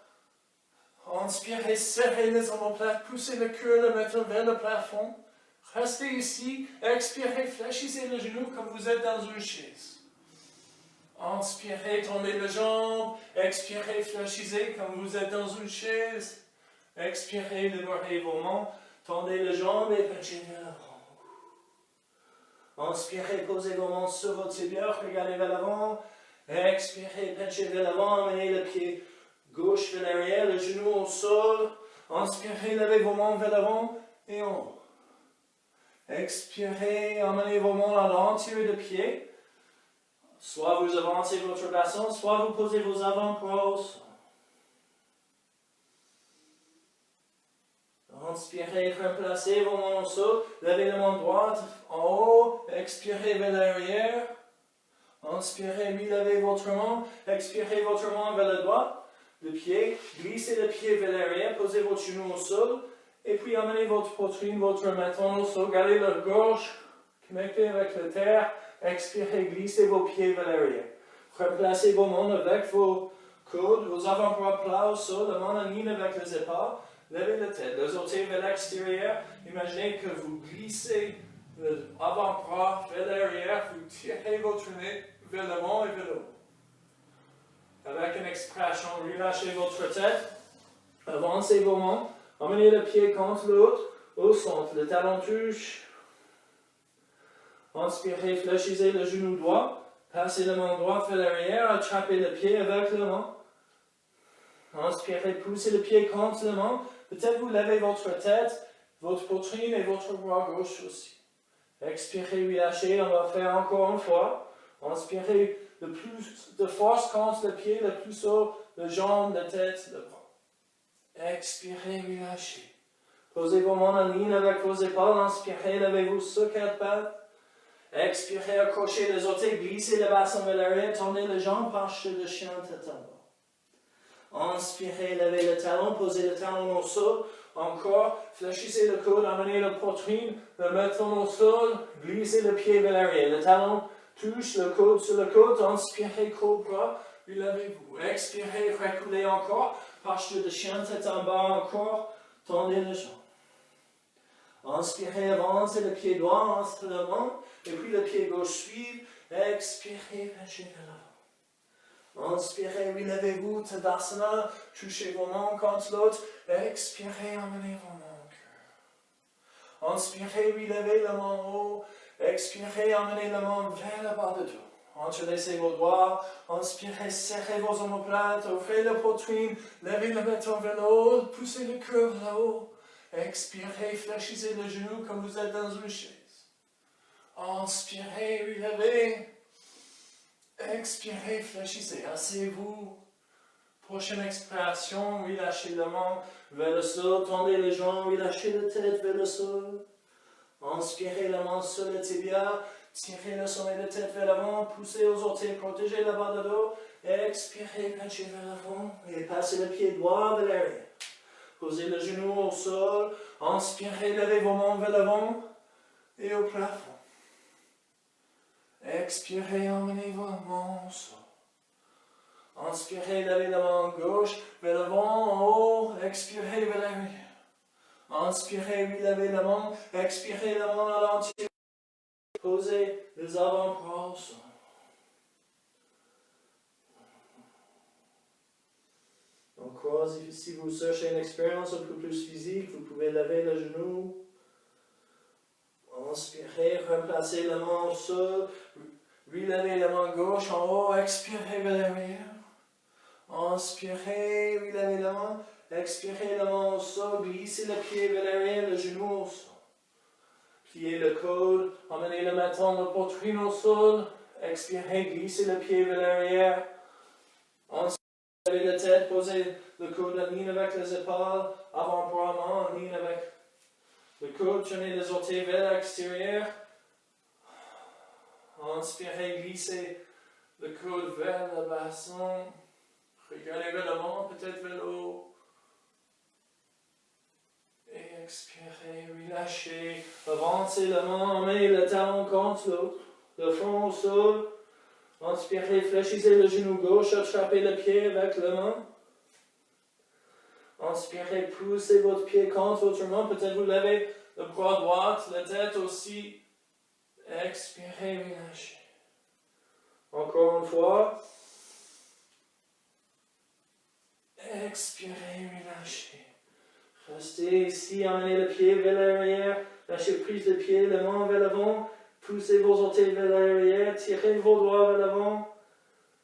Inspirez, serrez les omoplates, poussez le cœur, le mettre vers le plafond. Restez ici, expirez, fléchissez le genou comme vous êtes dans une chaise. Inspirez, tournez les jambes, expirez, fléchissez comme vous êtes dans une chaise. Expirez, libérez vos mains, tendez les jambes et penchez vers l'avant. Inspirez, posez vos mains sur vos tibias, regardez vers l'avant. Expirez, penchez vers l'avant, amenez le pied gauche vers l'arrière, le genou au sol. Inspirez, levez vos mains vers l'avant et en haut. Expirez, emmenez vos mains à l'entier de pied. Soit vous avancez votre bassin, soit vous posez vos avant-bras au sol. Inspirez, replacez vos mains au sol. Levez la main droite en haut. Expirez vers l'arrière. Inspirez, levez votre main. Expirez votre main vers la droite. Le pied, glissez le pied vers l'arrière, posez votre genou au sol, et puis amenez votre poitrine, votre menton au sol, gardez la gorge connectée avec la terre, expirez, glissez vos pieds vers l'arrière. Replacez vos mains avec vos coudes, vos avant-bras plats au sol, la main en ligne avec les épaules, levez la tête, les orteils vers l'extérieur, imaginez que vous glissez l'avant-bras vers l'arrière, vous tirez votre nez vers l'avant et vers le haut. Avec une expression, relâchez votre tête, avancez vos mains, emmenez le pied contre l'autre, au centre, le talon touche. Inspirez, fléchissez le genou droit, passez la main droite vers l'arrière, attrapez le pied avec la main. Inspirez, poussez le pied contre la main, peut-être vous levez votre tête, votre poitrine et votre bras gauche aussi. Expirez, relâchez, on va faire encore une fois. Inspirez, le plus de force contre le pied, le plus haut, le jambe, la tête, le bras. Expirez, relâchez. Posez vos mains en ligne avec vos épaules. Inspirez, levez-vous sur quatre pattes. Expirez, accrochez les orteils, glissez le bassin vers l'arrière, tournez les jambes, penchez le chien tête en bas. Inspirez, levez le talon, posez le talon au sol. Encore, fléchissez le coude, amenez la poitrine, le menton au sol, glissez le pied vers l'arrière. Le talon touche le coude sur le coude, inspirez, cobra, relevez-vous. Expirez, reculez encore, posture de chien, tête en bas encore, tendez les jambes. Inspirez, avancez le pied droit entre les mains, et puis le pied gauche suit. Expirez, penchez vers l'avant. Inspirez, relevez-vous, Tadasana, touchez vos mains contre l'autre. Expirez, emmenez vos mains au cœur. Inspirez, relevez la main en haut. Expirez, emmenez la main vers le bas de dos. Entrelacez vos doigts. Inspirez, serrez vos omoplates. Ouvrez la poitrine. Levez le menton vers le haut. Poussez le cœur vers le haut. Expirez, fléchissez le genou comme vous êtes dans une chaise. Inspirez, relevez. Expirez, fléchissez. Asseyez-vous. Prochaine expiration, relâchez la main vers le sol. Tendez les jambes, relâchez la tête vers le sol. Inspirez la main sur le tibia, tirez le sommet de tête vers l'avant, poussez aux orteils, protégez la barre de dos, expirez, penchez vers l'avant et passez le pied droit vers l'arrière. Posez le genou au sol, inspirez, levez vos mains vers l'avant et au plafond. Expirez, emmenez vos mains au sol. Inspirez, levez la main gauche vers l'avant, en haut, expirez vers l'arrière. Inspirez, relevez la main, expirez la main à l'entier. Posez les avant-bras au sol. Encore, si vous cherchez une expérience un peu plus physique, vous pouvez lever le genou. Inspirez, replacez la main au sol. Relevez la main gauche en haut, expirez vers l'arrière. Inspirez, relevez la main. Expirez la main au sol, glissez le pied vers l'arrière, le genou au sol. Pliez le coude, emmenez le menton, la poitrine au sol. Expirez, glissez le pied vers l'arrière. Inspirez la tête, posez le coude en ligne avec les épaules, avant-bras main en ligne avec le coude, tournez les orteils vers l'extérieur. Inspirez, glissez le coude vers le bassin. Regardez vers l'avant, peut-être vers le haut. Expirez, relâchez. Avancez la main, emmenez le talon contre l'autre. Le front au sol. Inspirez, fléchissez le genou gauche, attrapez le pied avec la main. Inspirez, poussez votre pied contre votre main. Peut-être vous levez le bras droit, la tête aussi. Expirez, relâchez. Encore une fois. Expirez, relâchez. Restez ici, emmenez le pied vers l'arrière. Lâchez prise de pied, les mains vers l'avant. Poussez vos orteils vers l'arrière. Tirez vos doigts vers l'avant.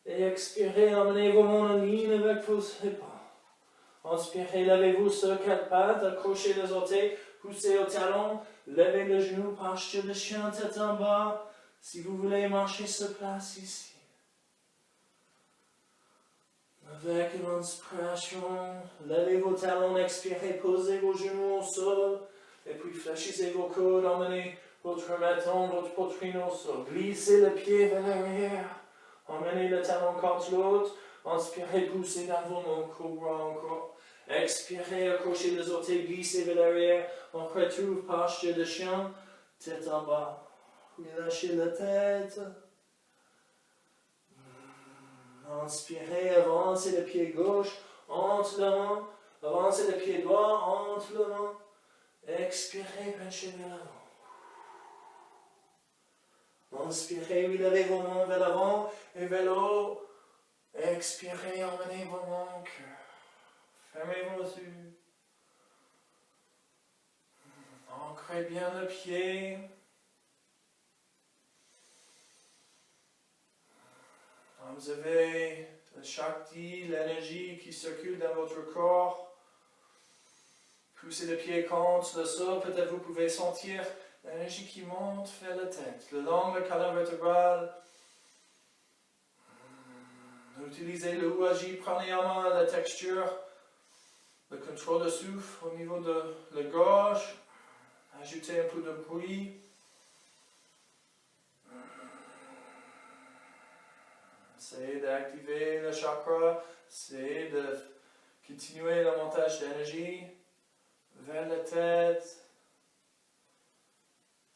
Et expirez, emmenez vos mains en ligne avec vos pas. Inspirez, levez-vous sur quatre pattes. Accrochez les orteils. Poussez au talon. Levez le genou, posture de chien, tête en bas. Si vous voulez marcher sur place ici. Avec une inspiration, levez vos talons, expirez, posez vos genoux au sol, et puis fléchissez vos coudes, emmenez votre menton, votre poitrine au sol. Glissez le pied vers l'arrière, emmenez le talon contre l'autre, inspirez, poussez dans vos mains, cobra encore. Expirez, accrochez les orteils, glissez vers l'arrière, on retrouve posture de chien, tête en bas. Relâchez la tête. Inspirez, avancez le pied gauche, entre la main, avancez le pied droit, entre la main. Expirez, penchez vers l'avant. Inspirez, levez vos mains vers l'avant et vers le haut. Expirez, emmenez vos mains au cœur. Fermez vos yeux. Ancrez bien le pied. Vous avez le Shakti, l'énergie qui circule dans votre corps. Poussez le pied contre le sol. Peut-être vous pouvez sentir l'énergie qui monte vers la tête, le long de la colonne vertébrale. Utilisez le Ujjayi Pranayama, la texture, le contrôle de souffle au niveau de la gorge. Ajoutez un peu de bruit. Essayez d'activer le chakra, essayez de continuer le montage d'énergie vers la tête.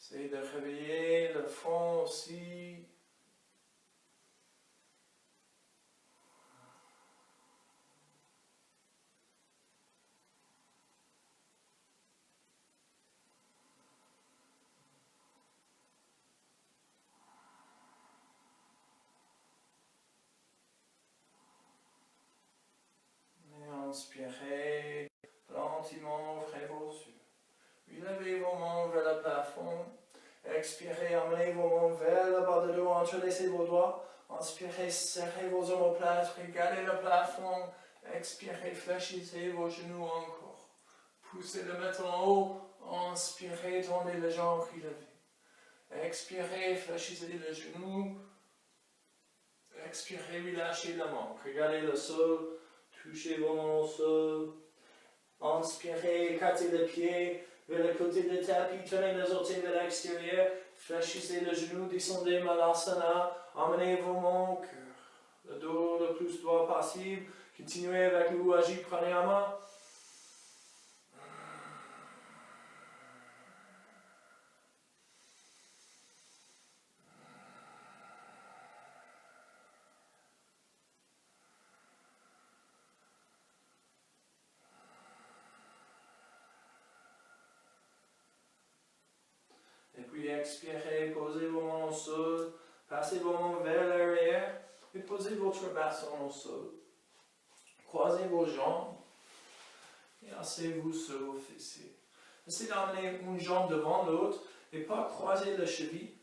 Essayez de réveiller le front aussi. Inspirez, gentiment, ouvrez vos yeux. Levez vos mains vers le plafond. Expirez, emmenez vos mains vers le bas de dos, entrelacez vos doigts. Inspirez, serrez vos omoplates, regardez le plafond. Expirez, fléchissez vos genoux encore. Poussez le menton en haut. Inspirez, tendez les jambes, relevez. Expirez, fléchissez le genou. Expirez, relâchez la main. Regardez le sol. Touchez vos mains au sol. Inspirez, écartez le pied vers le côté du tapis. Tenez les orteils vers l'extérieur. Fléchissez le genou, descendez Malasana. Emmenez vos mains au cœur. Le dos le plus droit possible. Continuez avec le Ujjayi Pranayama. Et puis expirez, posez vos mains au sol, passez vos mains vers l'arrière et posez votre bassin au sol. Croisez vos jambes et asseyez-vous sur vos fessiers. Essayez d'emmener une jambe devant l'autre et pas croiser les chevilles.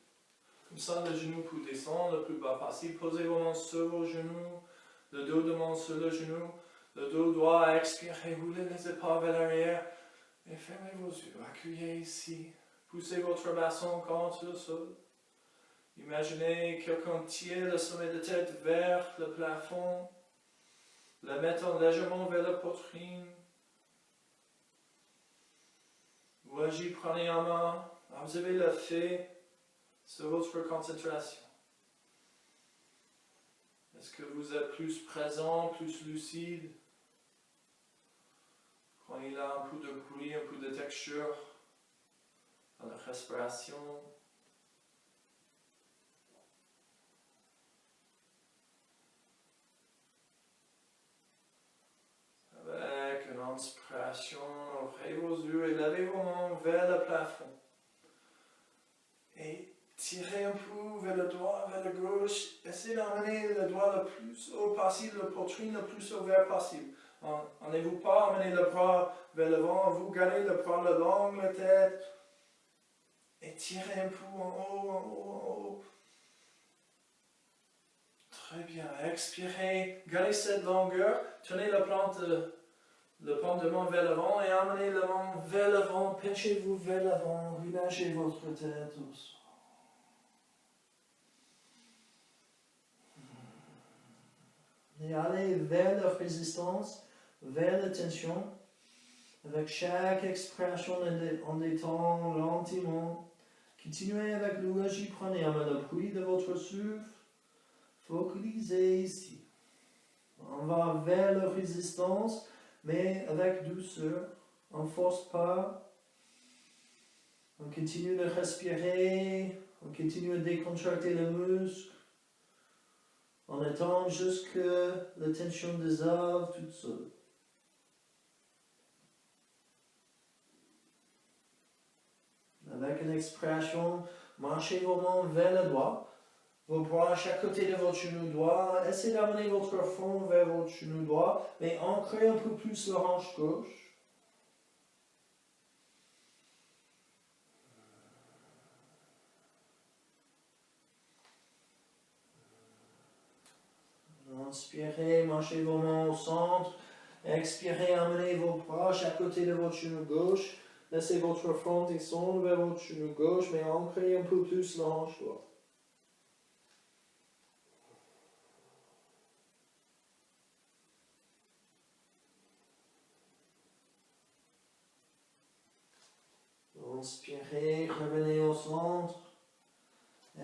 Comme ça, le genou peut descendre le plus bas possible. Posez vos mains sur vos genoux, le dos demande sur le genou, le dos droit, expirez, roulez les épaules vers l'arrière et fermez vos yeux. Accueillez ici. Poussez votre bassin contre le sol. Imaginez quelqu'un tire le sommet de tête vers le plafond, le mettant légèrement vers la poitrine. Ujjayi Pranayama, observez l'effet sur votre concentration. Est-ce que vous êtes plus présent, plus lucide? Quand il a un peu de bruit, un peu de texture dans la respiration. Avec une inspiration, ouvrez vos yeux et levez vos mains vers le plafond. Et tirez un peu vers le droit, vers la gauche. Essayez d'amener le doigt le plus haut possible, la poitrine le plus ouverte possible. N'allez-vous pas amener le bras vers l'avant, vous gardez le bras le long de la tête. Et tirez un peu en haut, en haut, en haut. Très bien. Expirez. Gardez cette longueur. Tenez la plante de main vers l'avant et amenez la main vers l'avant. Penchez-vous vers l'avant. Relâchez votre tête au sol. Et allez vers la résistance, vers la tension. Avec chaque expiration, on détend lentement. Continuez avec l'énergie, prenez un appui de votre souffle. Focalisez ici. On va vers la résistance, mais avec douceur. On ne force pas. On continue de respirer. On continue de décontracter les muscles. On attend jusqu'à la tension dissolve toute seule. Avec une expiration, marchez vos mains vers le doigt. Vos bras à chaque côté de votre genou droit. Essayez d'amener votre front vers votre genou droit, mais ancrez un peu plus la hanche gauche. Inspirez, marchez vos mains au centre. Expirez, amenez vos bras à chaque côté de votre genou gauche. Laissez votre front descendre vers votre genou gauche, mais ancrez un peu plus la hanche droite. Inspirez, revenez au centre.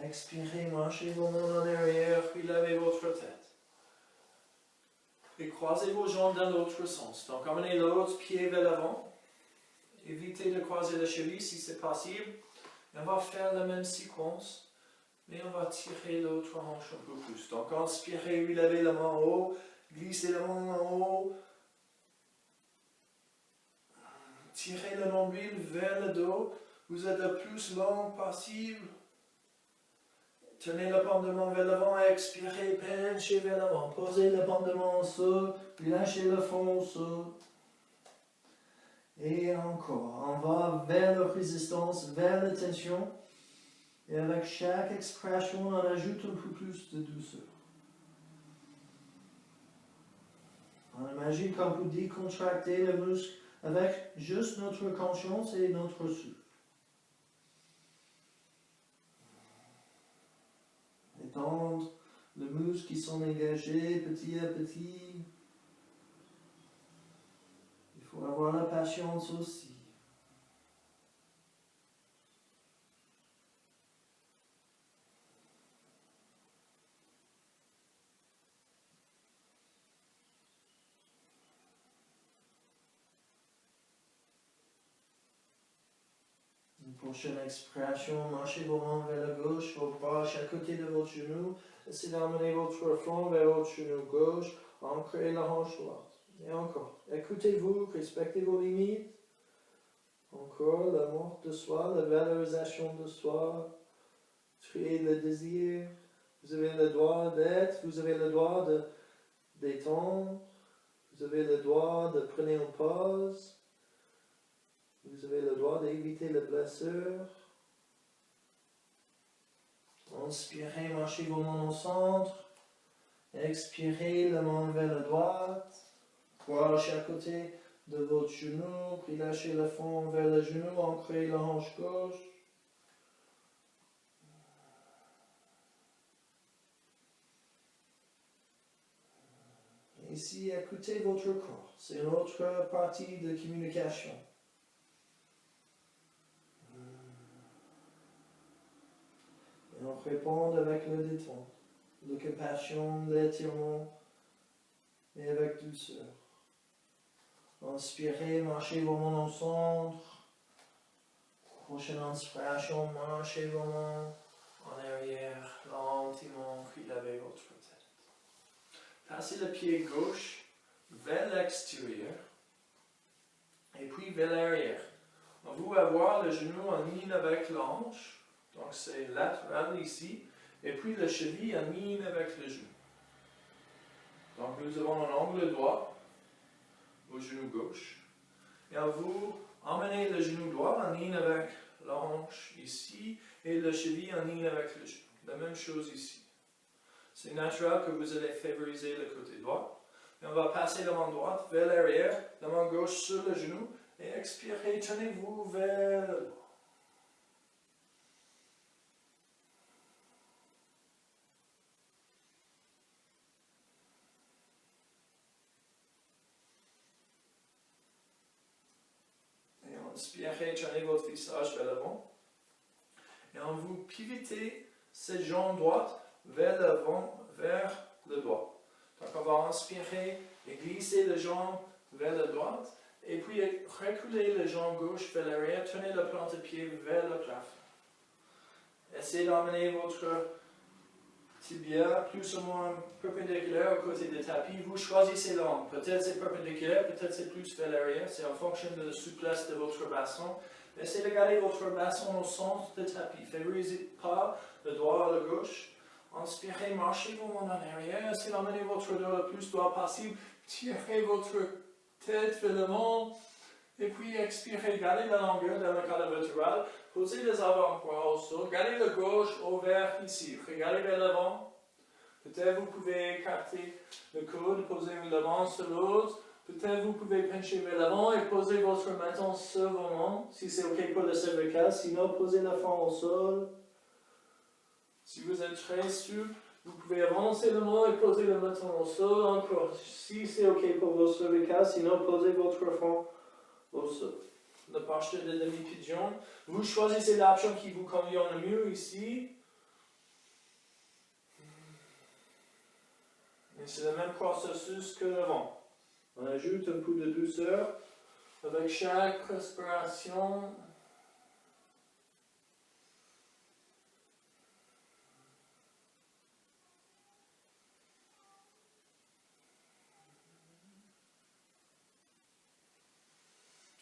Expirez, marchez vos mains en arrière, puis levez votre tête. Et croisez vos jambes dans l'autre sens. Donc, amenez l'autre pied vers l'avant. Évitez de croiser la cheville si c'est possible. Et on va faire la même séquence, mais on va tirer l'autre hanche un peu plus. Donc, inspirez, puis levez la main en haut. Glissez la main en haut. Tirez le nombril vers le dos. Vous êtes le plus long possible. Tenez le bande de main vers l'avant, expirez, penchez vers l'avant. Posez le bande de main au sol, puis lâchez le fond au sol. Et encore, on va vers la résistance, vers la tension. Et avec chaque expiration, on ajoute un peu plus de douceur. On imagine qu'on peut décontracter le muscle avec juste notre conscience et notre souffle. Étendre les muscles qui sont engagés petit à petit. Il faut avoir la patience aussi. Une prochaine expiration, marchez vos mains vers la gauche, vos bras à chaque côté de votre genou. Essayez d'amener votre front vers votre genou gauche, ancrez la hanche droite. Et encore, écoutez-vous, respectez vos limites. Encore, l'amour de soi, la valorisation de soi, créer le désir. Vous avez le droit d'être, vous avez le droit de détendre, vous avez le droit de prendre une pause. Vous avez le droit d'éviter les blessures. Inspirez, marchez vos mains au centre. Expirez, la main vers la droite. Bras à chaque côté de votre genou. Puis lâchez le fond vers le genou. Ancrez la hanche gauche. Ici, écoutez votre corps. C'est une autre partie de communication. Et on répond avec le détente, la compassion, l'étirement, et avec douceur. Inspirez, marchez vos mains au centre. Prochaine inspiration, marchez vos mains en arrière, lentement, puis lavez votre tête. Passez le pied gauche vers l'extérieur et puis vers l'arrière. Vous avoir le genou en ligne avec la hanche, donc c'est latéral ici, et puis le cheville en ligne avec le genou. Donc nous avons un angle droit au genou gauche, et vous emmenez le genou droit en ligne avec la hanche ici, et le cheville en ligne avec le genou. La même chose ici. C'est naturel que vous allez favoriser le côté droit. Et on va passer la main droite vers l'arrière, la main gauche sur le genou, et expirez, tenez-vous vers le droit. Et inspirez, tenez votre visage vers l'avant. Et on vous pivotez cette jambe droite vers l'avant, vers le droit. Donc on va inspirer et glisser la jambe vers la droite. Et puis reculez la jambe gauche vers l'arrière, tenez le plante-pied vers le plafond. Essayez d'emmener votre tibia plus ou moins perpendiculaire au côté du tapis. Vous choisissez l'angle. Peut-être c'est perpendiculaire, peut-être c'est plus vers l'arrière. C'est en fonction de la souplesse de votre bassin. Essayez de garder votre bassin au centre du tapis. Favorisez pas le droit à la gauche. Inspirez, marchez vos mains en arrière. Essayez d'emmener votre dos le plus droit possible. Tirez votre tête vers le monde. Et puis expirez, gardez la longueur dans le cadre vertébral. Posez les avant-bras au sol. Gardez le gauche ouvert ici. Regardez vers l'avant. Peut-être vous pouvez écarter le coude, poser l'avant sur l'autre. Peut-être vous pouvez pencher vers l'avant et poser votre menton sur vos mains, si c'est OK pour le cervical. Sinon, posez la fente au sol. Si vous êtes très souple, vous pouvez avancer le main et poser le menton au sol. Encore, si c'est OK pour vos cervicales, sinon posez votre fond au sol. La posture de demi-pigeon. Vous choisissez l'option qui vous convient le mieux ici. Et c'est le même processus que l'avant. On ajoute un peu de douceur avec chaque respiration.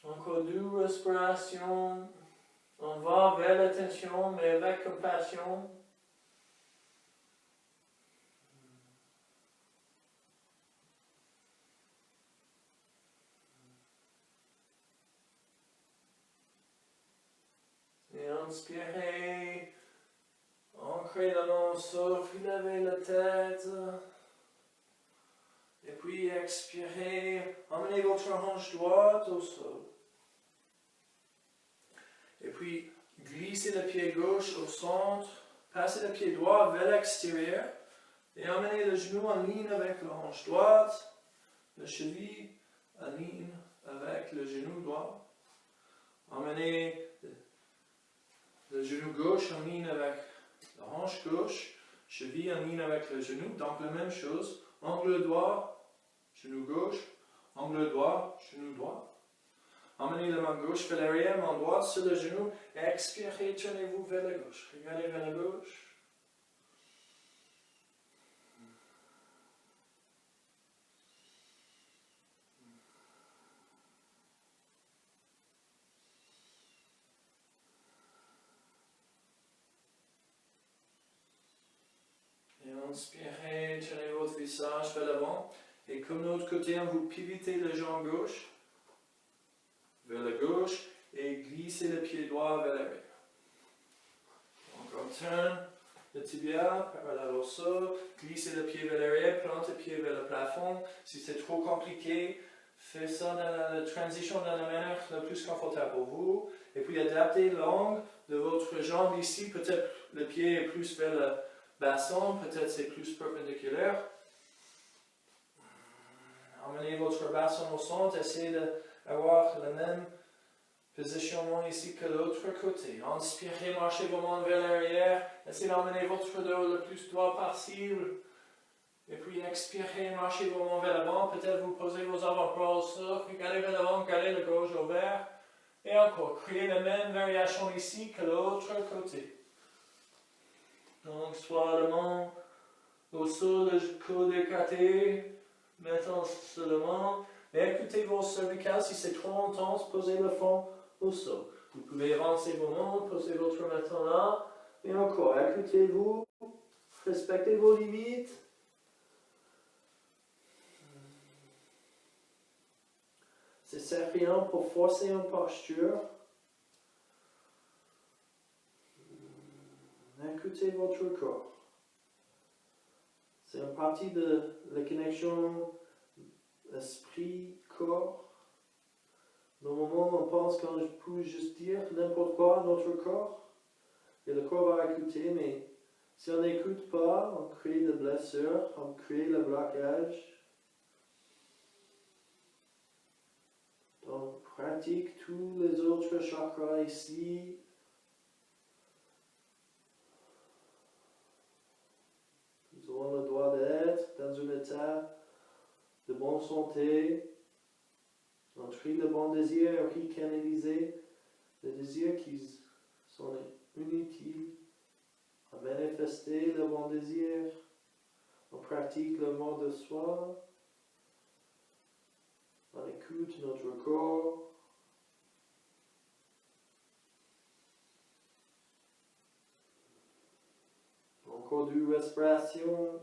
Encore deux respirations. On va vers l'attention, mais avec compassion. Et inspirez. Ancrez la main au sol, puis levez la tête. Et puis expirez. Emmenez votre hanche droite au sol. Et puis, glissez le pied gauche au centre, passez le pied droit vers l'extérieur et emmenez le genou en ligne avec la hanche droite, le cheville en ligne avec le genou droit. Emmenez le genou gauche en ligne avec la hanche gauche, cheville en ligne avec le genou. Donc la même chose, angle droit, genou gauche, angle droit, genou droit. Emmenez la main gauche vers l'arrière, main droite sur le genou, et expirez, tournez-vous vers la gauche. Regardez vers la gauche. Et inspirez, tournez votre visage vers l'avant. Et comme de l'autre côté, vous pivotez la jambe gauche vers la gauche et glissez le pied droit vers l'arrière. Donc on tourne le tibia parallèle au sol, glissez le pied vers l'arrière, plantez le pied vers le plafond. Si c'est trop compliqué, faites ça dans la transition dans la manière la plus confortable pour vous. Et puis adaptez l'angle de votre jambe ici. Peut-être le pied est plus vers le bassin, peut-être c'est plus perpendiculaire. Emmenez votre bassin au centre, essayez d'avoir le même positionnement ici que l'autre côté. Inspirez, marchez vos mains vers l'arrière, essayez d'emmener votre dos le plus droit possible. Et puis expirez, marchez vos mains vers l'avant, peut-être vous posez vos avant-bras au sol, regardez vers l'avant, gardez le gauche ouvert. Et encore, créez la même variation ici que l'autre côté. Donc, soit la main au sol, le coude écarté, mettons seulement. Et écoutez vos cervicales, si c'est trop intense, posez le front au sol. Vous pouvez avancer vos mains, posez votre menton là. Et encore, écoutez-vous, respectez vos limites. C'est servant pour forcer une posture. Écoutez votre corps. C'est une partie de la connexion esprit-corps. Normalement, on pense qu'on peut juste dire n'importe quoi à notre corps. Et le corps va écouter, mais si on n'écoute pas, on crée des blessures, on crée le blocage. Donc, pratique tous les autres chakras ici. Nous avons le droit d'être dans un état de bonne santé. On trie le bon désir et recanaliser les désirs qui sont inutiles. On manifester le bon désir. On pratique le mot de soi. On écoute notre corps. Encore de respiration.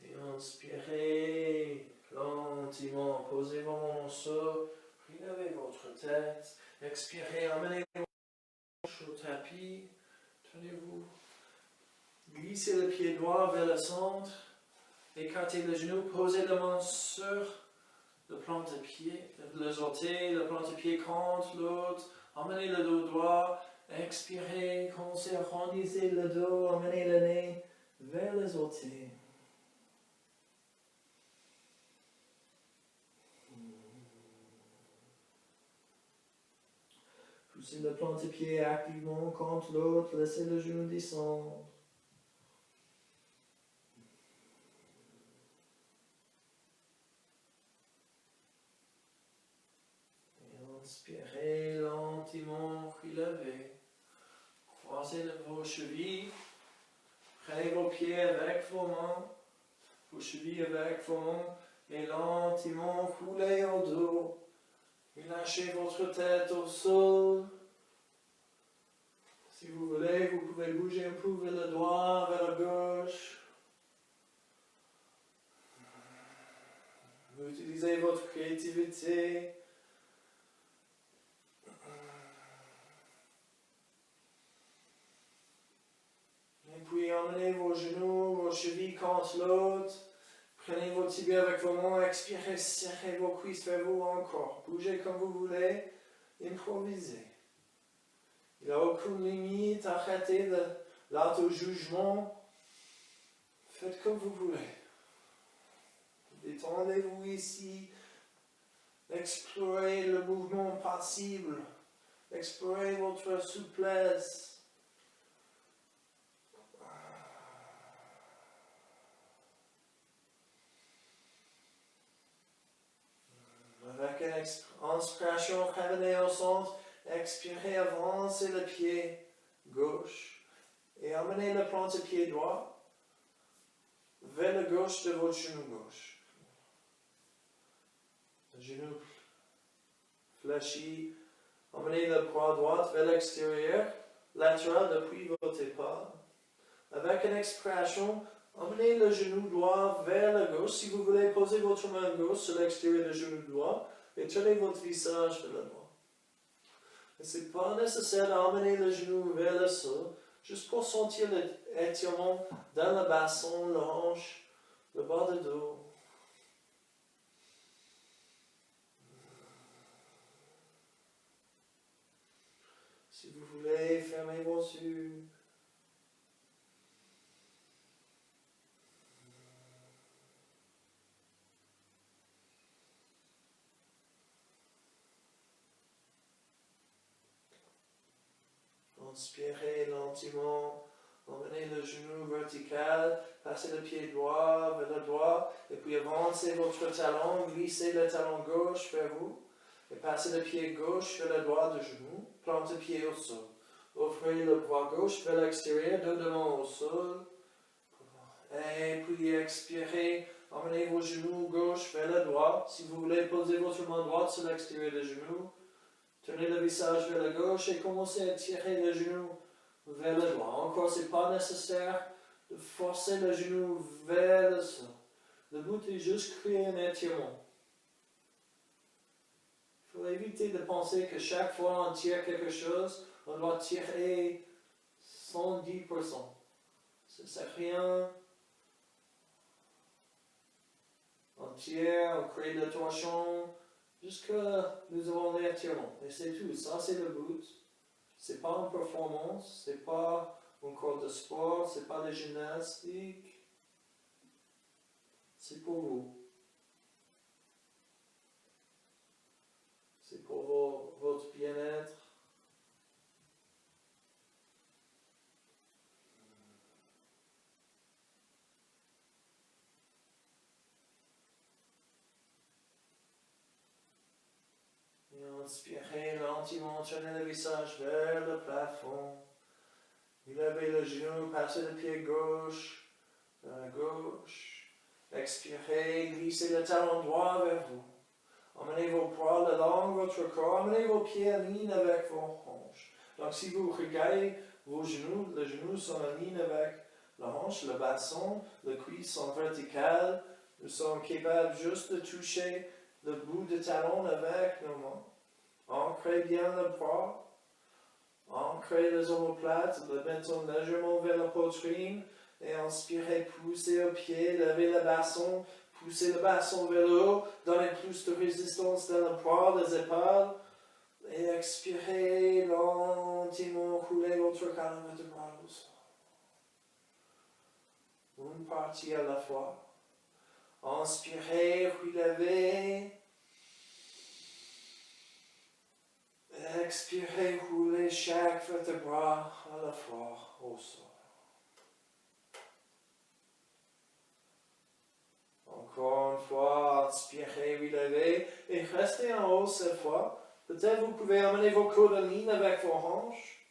Et inspirez lentement. Posez vos mains au sol. Relevez votre tête. Expirez. Emmenez vos mains au tapis. Tenez-vous. Glissez le pied droit vers le centre. Écartez le genou. Posez la main sur le plan de pied. Les orteils, le plan de pied contre l'autre. Emmenez le dos droit. Expirez. Commencez à arrondir le dos. Emmenez le nez vers les orteils. Poussez le plan de pied activement contre l'autre. Laissez le genou descendre. Inspirez lentement, relevez. Croisez vos chevilles. Prenez vos pieds avec vos mains. Vos chevilles avec vos mains. Et lentement roulez au dos. Relâchez votre tête au sol. Si vous voulez, vous pouvez bouger un peu vers le droit, vers la gauche. Vous utilisez votre créativité. Et puis emmenez vos genoux, vos chevilles contre l'autre. Prenez vos tibias avec vos mains, expirez, serrez vos cuisses vers vous encore. Bougez comme vous voulez, improvisez. Il n'y a aucune limite, arrêtez de l'auto-jugement. Faites comme vous voulez. Détendez-vous ici. Explorez le mouvement passible. Explorez votre souplesse. Avec une inspiration, revenez au centre. Expirez, avancez le pied gauche. Et emmenez le plan de pied droit vers la gauche de votre genou gauche. Le genou fléchi. Emmenez le bras droit vers l'extérieur, latéral depuis votre épaule. Avec une expiration, emmenez le genou droit vers la gauche. Si vous voulez, posez votre main gauche sur l'extérieur du genou droit et tournez votre visage vers le droit. Ce n'est pas nécessaire d'emmener le genou vers le sol, juste pour sentir l'étirement dans le bassin, la hanche, le bas du dos. Si vous voulez, fermez vos yeux. Inspirez lentement. Emmenez le genou vertical. Passez le pied droit vers le droit. Et puis avancez votre talon. Glissez le talon gauche vers vous. Et passez le pied gauche vers le droit du genou. Plantez le pied au sol. Offrez le bras gauche vers l'extérieur. Deux mains au sol. Et puis expirez. Emmenez vos genoux gauche vers le droit. Si vous voulez, posez votre main droite sur l'extérieur des genoux. Tournez le visage vers la gauche et commencez à tirer le genou vers le droit. Encore, ce n'est pas nécessaire de forcer le genou vers le sol. Le but est juste créer un étirement. Il faut éviter de penser que chaque fois on tire quelque chose, on doit tirer 110%. Ça ne sert à rien. On tire, on crée de la torsion, jusqu'à nous avons l'étirement. Et c'est tout. Ça, c'est le but. C'est pas une performance, c'est pas un cours de sport, c'est pas de gymnastique. C'est pour vous. C'est pour votre bien-être. Inspirez lentement, tournez le visage vers le plafond. Levez le genou, passez le pied gauche vers la gauche. Expirez, glissez le talon droit vers vous. Emmenez vos poils le long de votre corps. Emmenez vos pieds en ligne avec vos hanches. Donc si vous regardez vos genoux, les genoux sont en ligne avec la hanche, le bassin, le cuisse sont verticales. Nous sommes capables juste de toucher le bout de talon avec nos mains. Ancrez bien le poids. Ancrez les omoplates, le menton légèrement vers la poitrine. Et inspirez, poussez au pied, levez le bassin, poussez le bassin vers le haut, donnez plus de résistance dans le poids des épaules. Et expirez lentement, roulez votre colonne vertébrale au sol. Une partie à la fois. Inspirez, relevez. Expirez, roulez chaque vertèbre à la fois au sol. Encore une fois, inspirez, relevez et restez en haut cette fois. Peut-être vous pouvez amener vos coudes en ligne avec vos hanches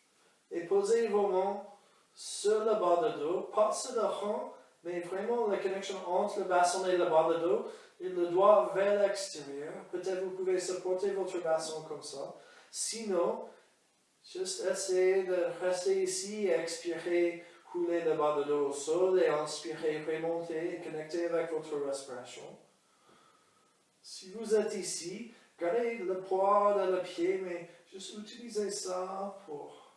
et poser vos mains sur le bas de dos, pas sur le rang, mais vraiment la connexion entre le bassin et le bas de dos et le doigt vers l'extérieur. Peut-être vous pouvez supporter votre bassin comme ça. Sinon, juste essayez de rester ici et expirer, couler le bas de dos au sol et inspirer, remonter et connecter avec votre respiration. Si vous êtes ici, gardez le poids dans le pied, mais juste utilisez ça pour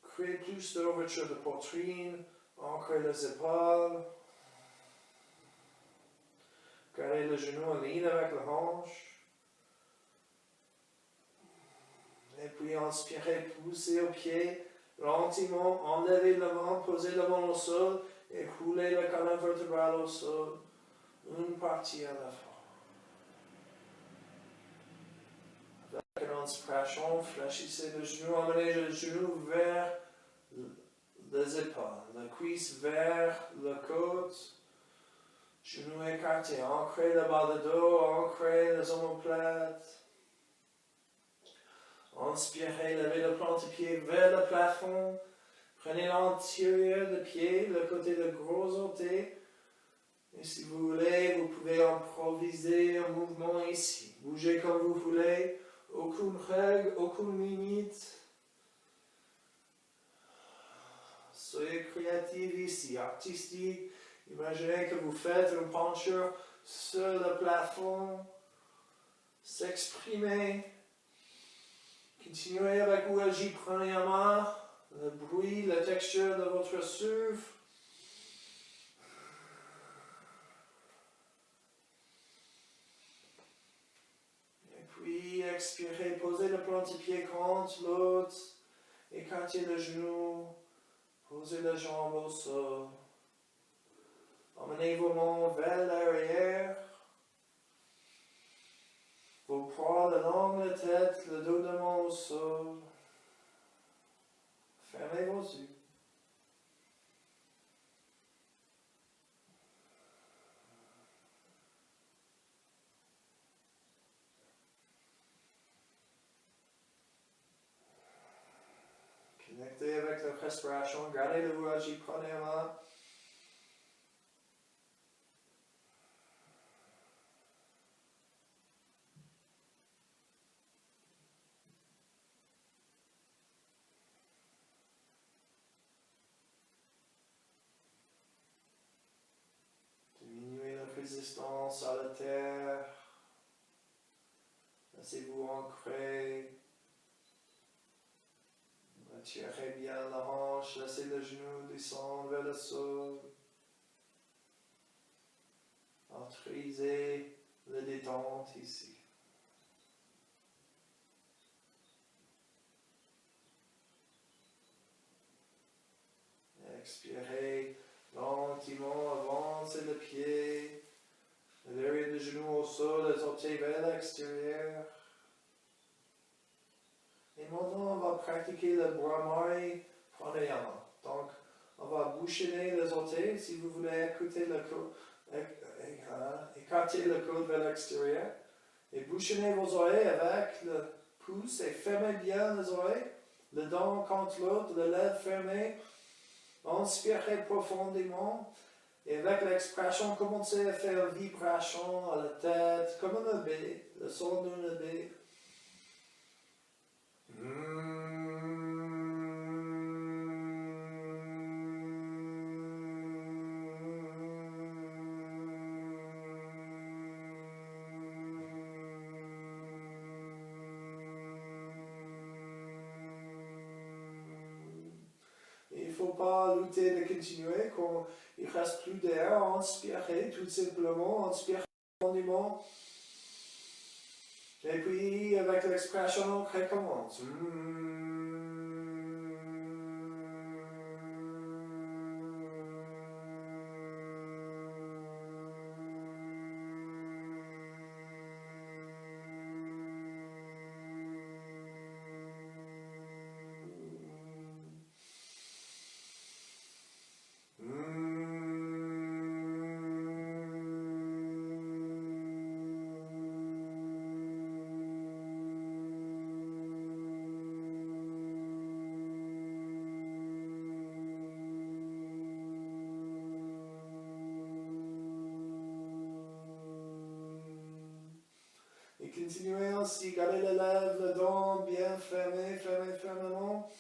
créer plus d'ouverture de poitrine, ancrer les épaules. Gardez le genou en ligne avec la hanche. Et puis inspirez, poussez au pied, lentement, enlevez la main, posez la main au sol et roulez la colonne vertébrale au sol, une partie à la fois. Avec une inspiration, fléchissez le genou, emmenez le genou vers les épaules, la cuisse vers la côte, genou écarté, ancrez le bas de dos, ancrez les omoplates. Inspirez, levez le plante-pied vers le plafond. Prenez l'intérieur du pied, le côté de gros orteil. Et si vous voulez, vous pouvez improviser un mouvement ici. Bougez comme vous voulez. Aucune règle, aucune limite. Soyez créatifs ici, artistique. Imaginez que vous faites une peinture sur le plafond. S'exprimer. Continuez avec OLJ pranayama, le bruit, la texture de votre souffle. Et puis expirez, posez le plante-pied contre l'autre, écartez le genou, posez la jambe au sol. Emmenez vos mains vers l'arrière. Vos poids le long de la tête, le dos de main au sol. reçu. Connectez avec la respiration, gardez le voyage, prenez un main. Diminuez la résistance à la terre. Laissez-vous ancrer. Retirez bien la hanche, laissez le genou descendre vers le sol. Autorisez la détente ici. Expirez lentement, avancez le pied, le derrière du genou au sol, les orteils vers l'extérieur. Et maintenant, on va pratiquer le Brahmari Pranayama. Donc, on va bouchonner les orteils si vous voulez écarter le coude vers l'extérieur. Et bouchonnez vos oreilles avec le pouce et fermez bien les oreilles, le dent contre l'autre, les lèvres fermées. Inspirez profondément et avec l'expression, commencez à faire une vibration à la tête, comme un bébé, le son d'un bébé. Il ne faut pas lutter de continuer quand il ne reste plus d'air. Inspirez tout simplement, inspirez profondément. Et puis avec l'expression, on recommence. Et continuez ainsi, gardez les lèvres, les dents bien fermées, fermement.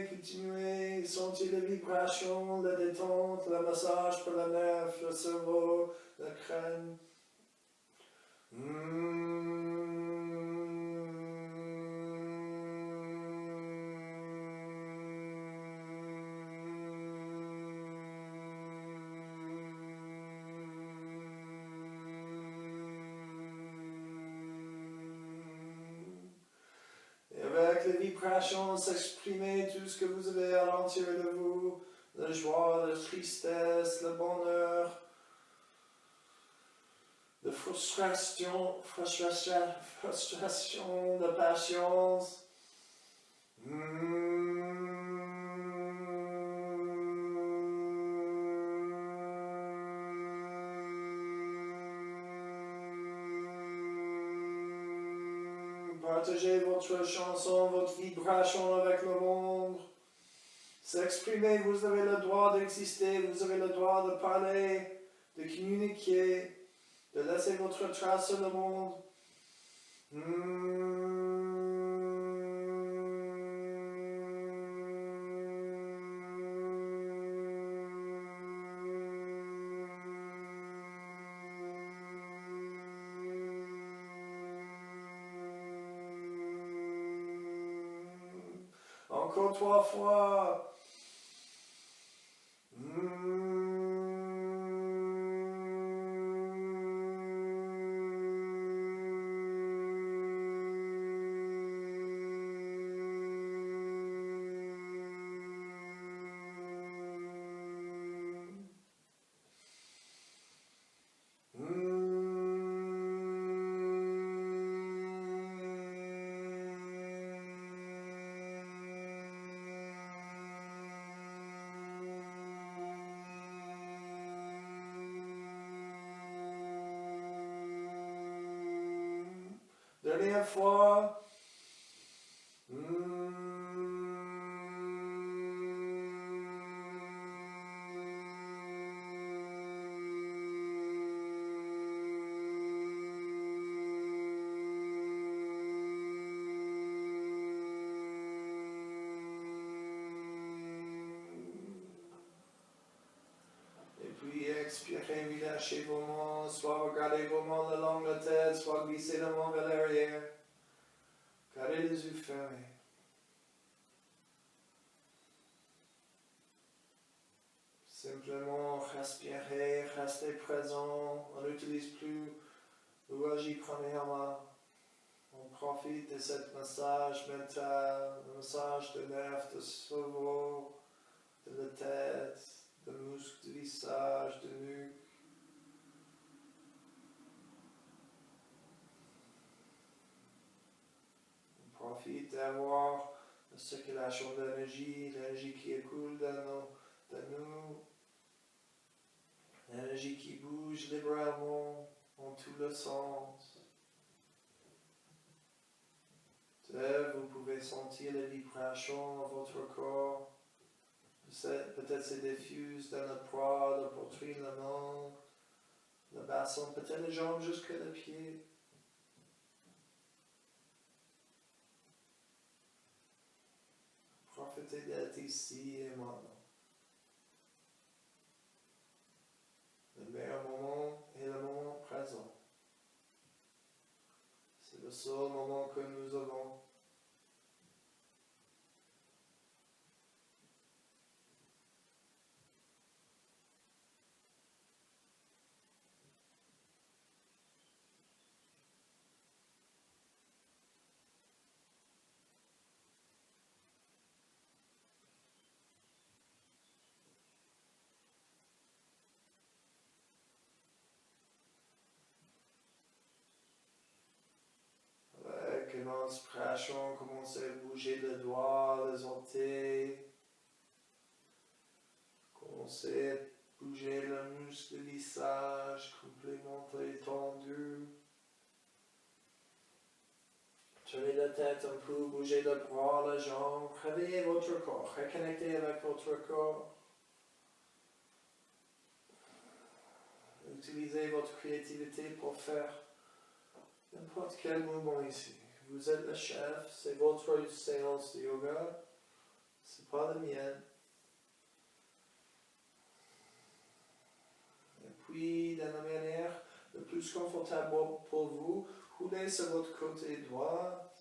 Continuez, sentez les vibrations, la détente, le massage pour la nerf, le cerveau, la crâne. Avec les vibrations, s'exprimer tout ce que vous avez à l'intérieur de vous, la joie, la tristesse, le bonheur, la frustration, la patience. Partagez votre chanson, votre vibration avec le monde. S'exprimer, vous avez le droit d'exister, vous avez le droit de parler, de communiquer, de laisser votre trace sur le monde. Encore 3 fois. Dernière fois. Et puis expirez, relâchez vos mains, soit regardez vos mains le long de la tête, soit glissez la main vers l'arrière. Gardez les yeux fermés. Simplement respirez, restez présent. On n'utilise plus l'ouagie premièrement. On profite de ce massage mental, le massage de nerfs, de cerveau, de la tête, de muscles du visage, de nuque. On profite d'avoir la circulation d'énergie, l'énergie qui écoule de nous, l'énergie qui bouge librement en tous les sens. Vous pouvez sentir les vibrations dans votre corps. Peut-être se diffuse dans le poids, la poitrine, la main, le bassin, peut-être les jambes jusqu'à les pieds. Profitez d'être ici et maintenant. Le meilleur moment est le moment présent. C'est le seul moment que nous avons. Avec une inspiration, commencez à bouger les doigts, les orteils. Commencez à bouger le muscle du visage, complètement étendu. Tournez la tête un peu, bougez le bras, la jambe. Réveillez votre corps, reconnectez avec votre corps. Utilisez votre créativité pour faire n'importe quel mouvement ici. Vous êtes le chef, c'est votre séance de yoga, c'est pas la mienne. Et puis, de la manière le plus confortable pour vous, roulez sur votre côté droit.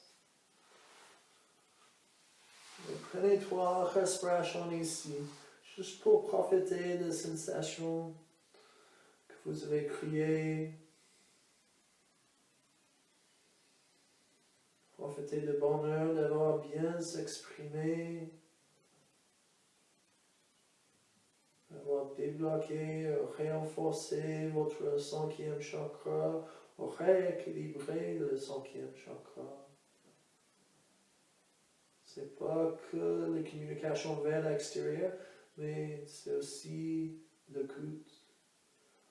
Et prenez 3 respirations ici, juste pour profiter des sensations que vous avez créées. Profitez du bonheur d'avoir bien s'exprimer, d'avoir débloqué, renforcé votre 5e chakra, rééquilibrer le 5e chakra. C'est pas que la communication vers l'extérieur, mais c'est aussi l'écoute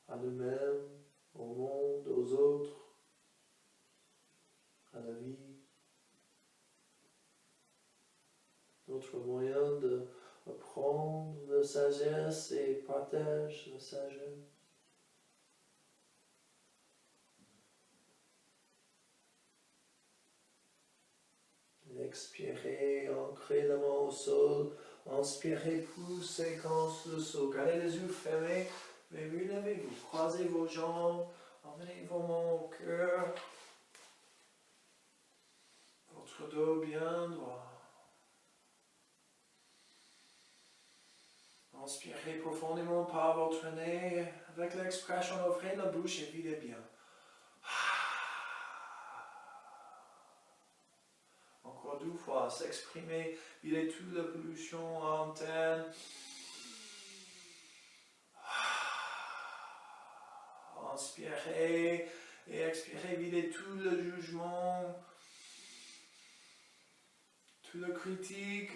à nous-mêmes, au monde, aux autres, à la vie. Notre moyen d'apprendre la sagesse et partage la sagesse. Expirez, ancrez la main au sol. Inspirez, poussez contre le sol. Gardez les yeux fermés, mais relevez-vous. Croisez vos jambes, emmenez vos mains au cœur. Votre dos bien droit. Inspirez profondément par votre nez. Avec l'expiration, ouvrez la bouche et videz bien. Encore 2 fois, s'exprimer, videz toute la pollution interne. Inspirez et expirez, videz tout le jugement, tout le critique.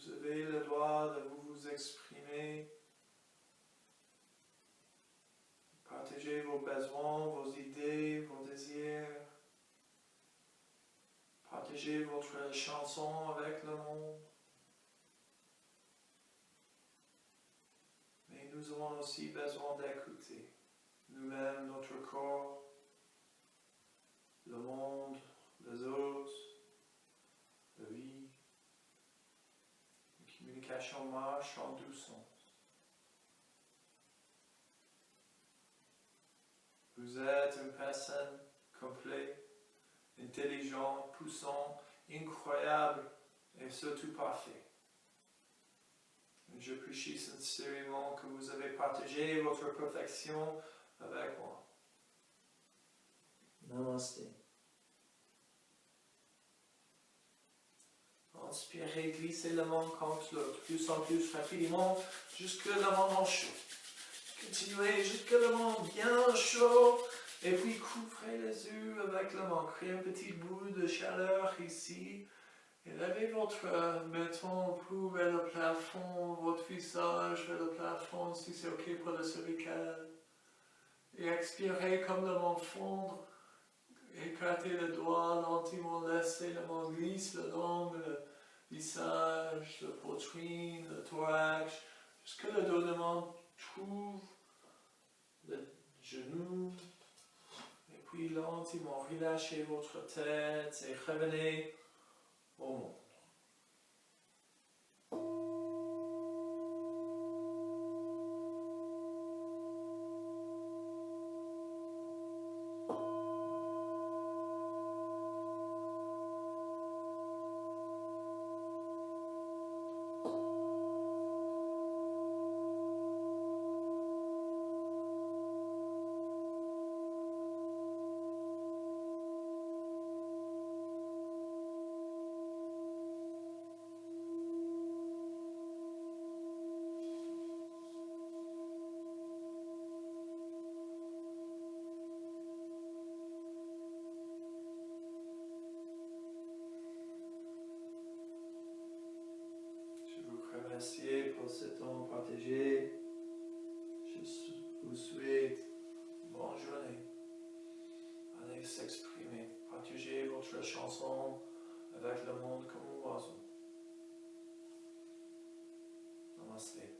Vous avez le droit de vous exprimer. Partagez vos besoins, vos idées, vos désirs. Partagez votre chanson avec le monde. Mais nous avons aussi besoin d'écouter nous-mêmes, notre corps, le monde, les autres, la vie. La communication marche en deux sens. Vous êtes une personne complète, intelligente, puissante, incroyable et surtout parfait. Je prie sincèrement que vous avez partagé votre perfection avec moi. Namaste. Inspirez, glissez la main contre l'autre, plus en plus rapidement, jusque la main en chaud. Continuez jusque la main bien chaud, et puis couvrez les yeux avec la main. Créez un petit bout de chaleur ici. Et levez votre menton plus vers le plafond, votre visage vers le plafond, si c'est ok pour le cervical. Et expirez comme le vent fondre. Écartez le doigt, lentement laissez le main glisse le long de le visage, la poitrine, le thorax, jusque le dos de main trouve le genou. Et puis lentement relâchez votre tête et revenez au monde. Merci pour ce temps partagé. Je vous souhaite une bonne journée. Allez s'exprimer. Partagez votre chanson avec le monde comme un oiseau. Namaste.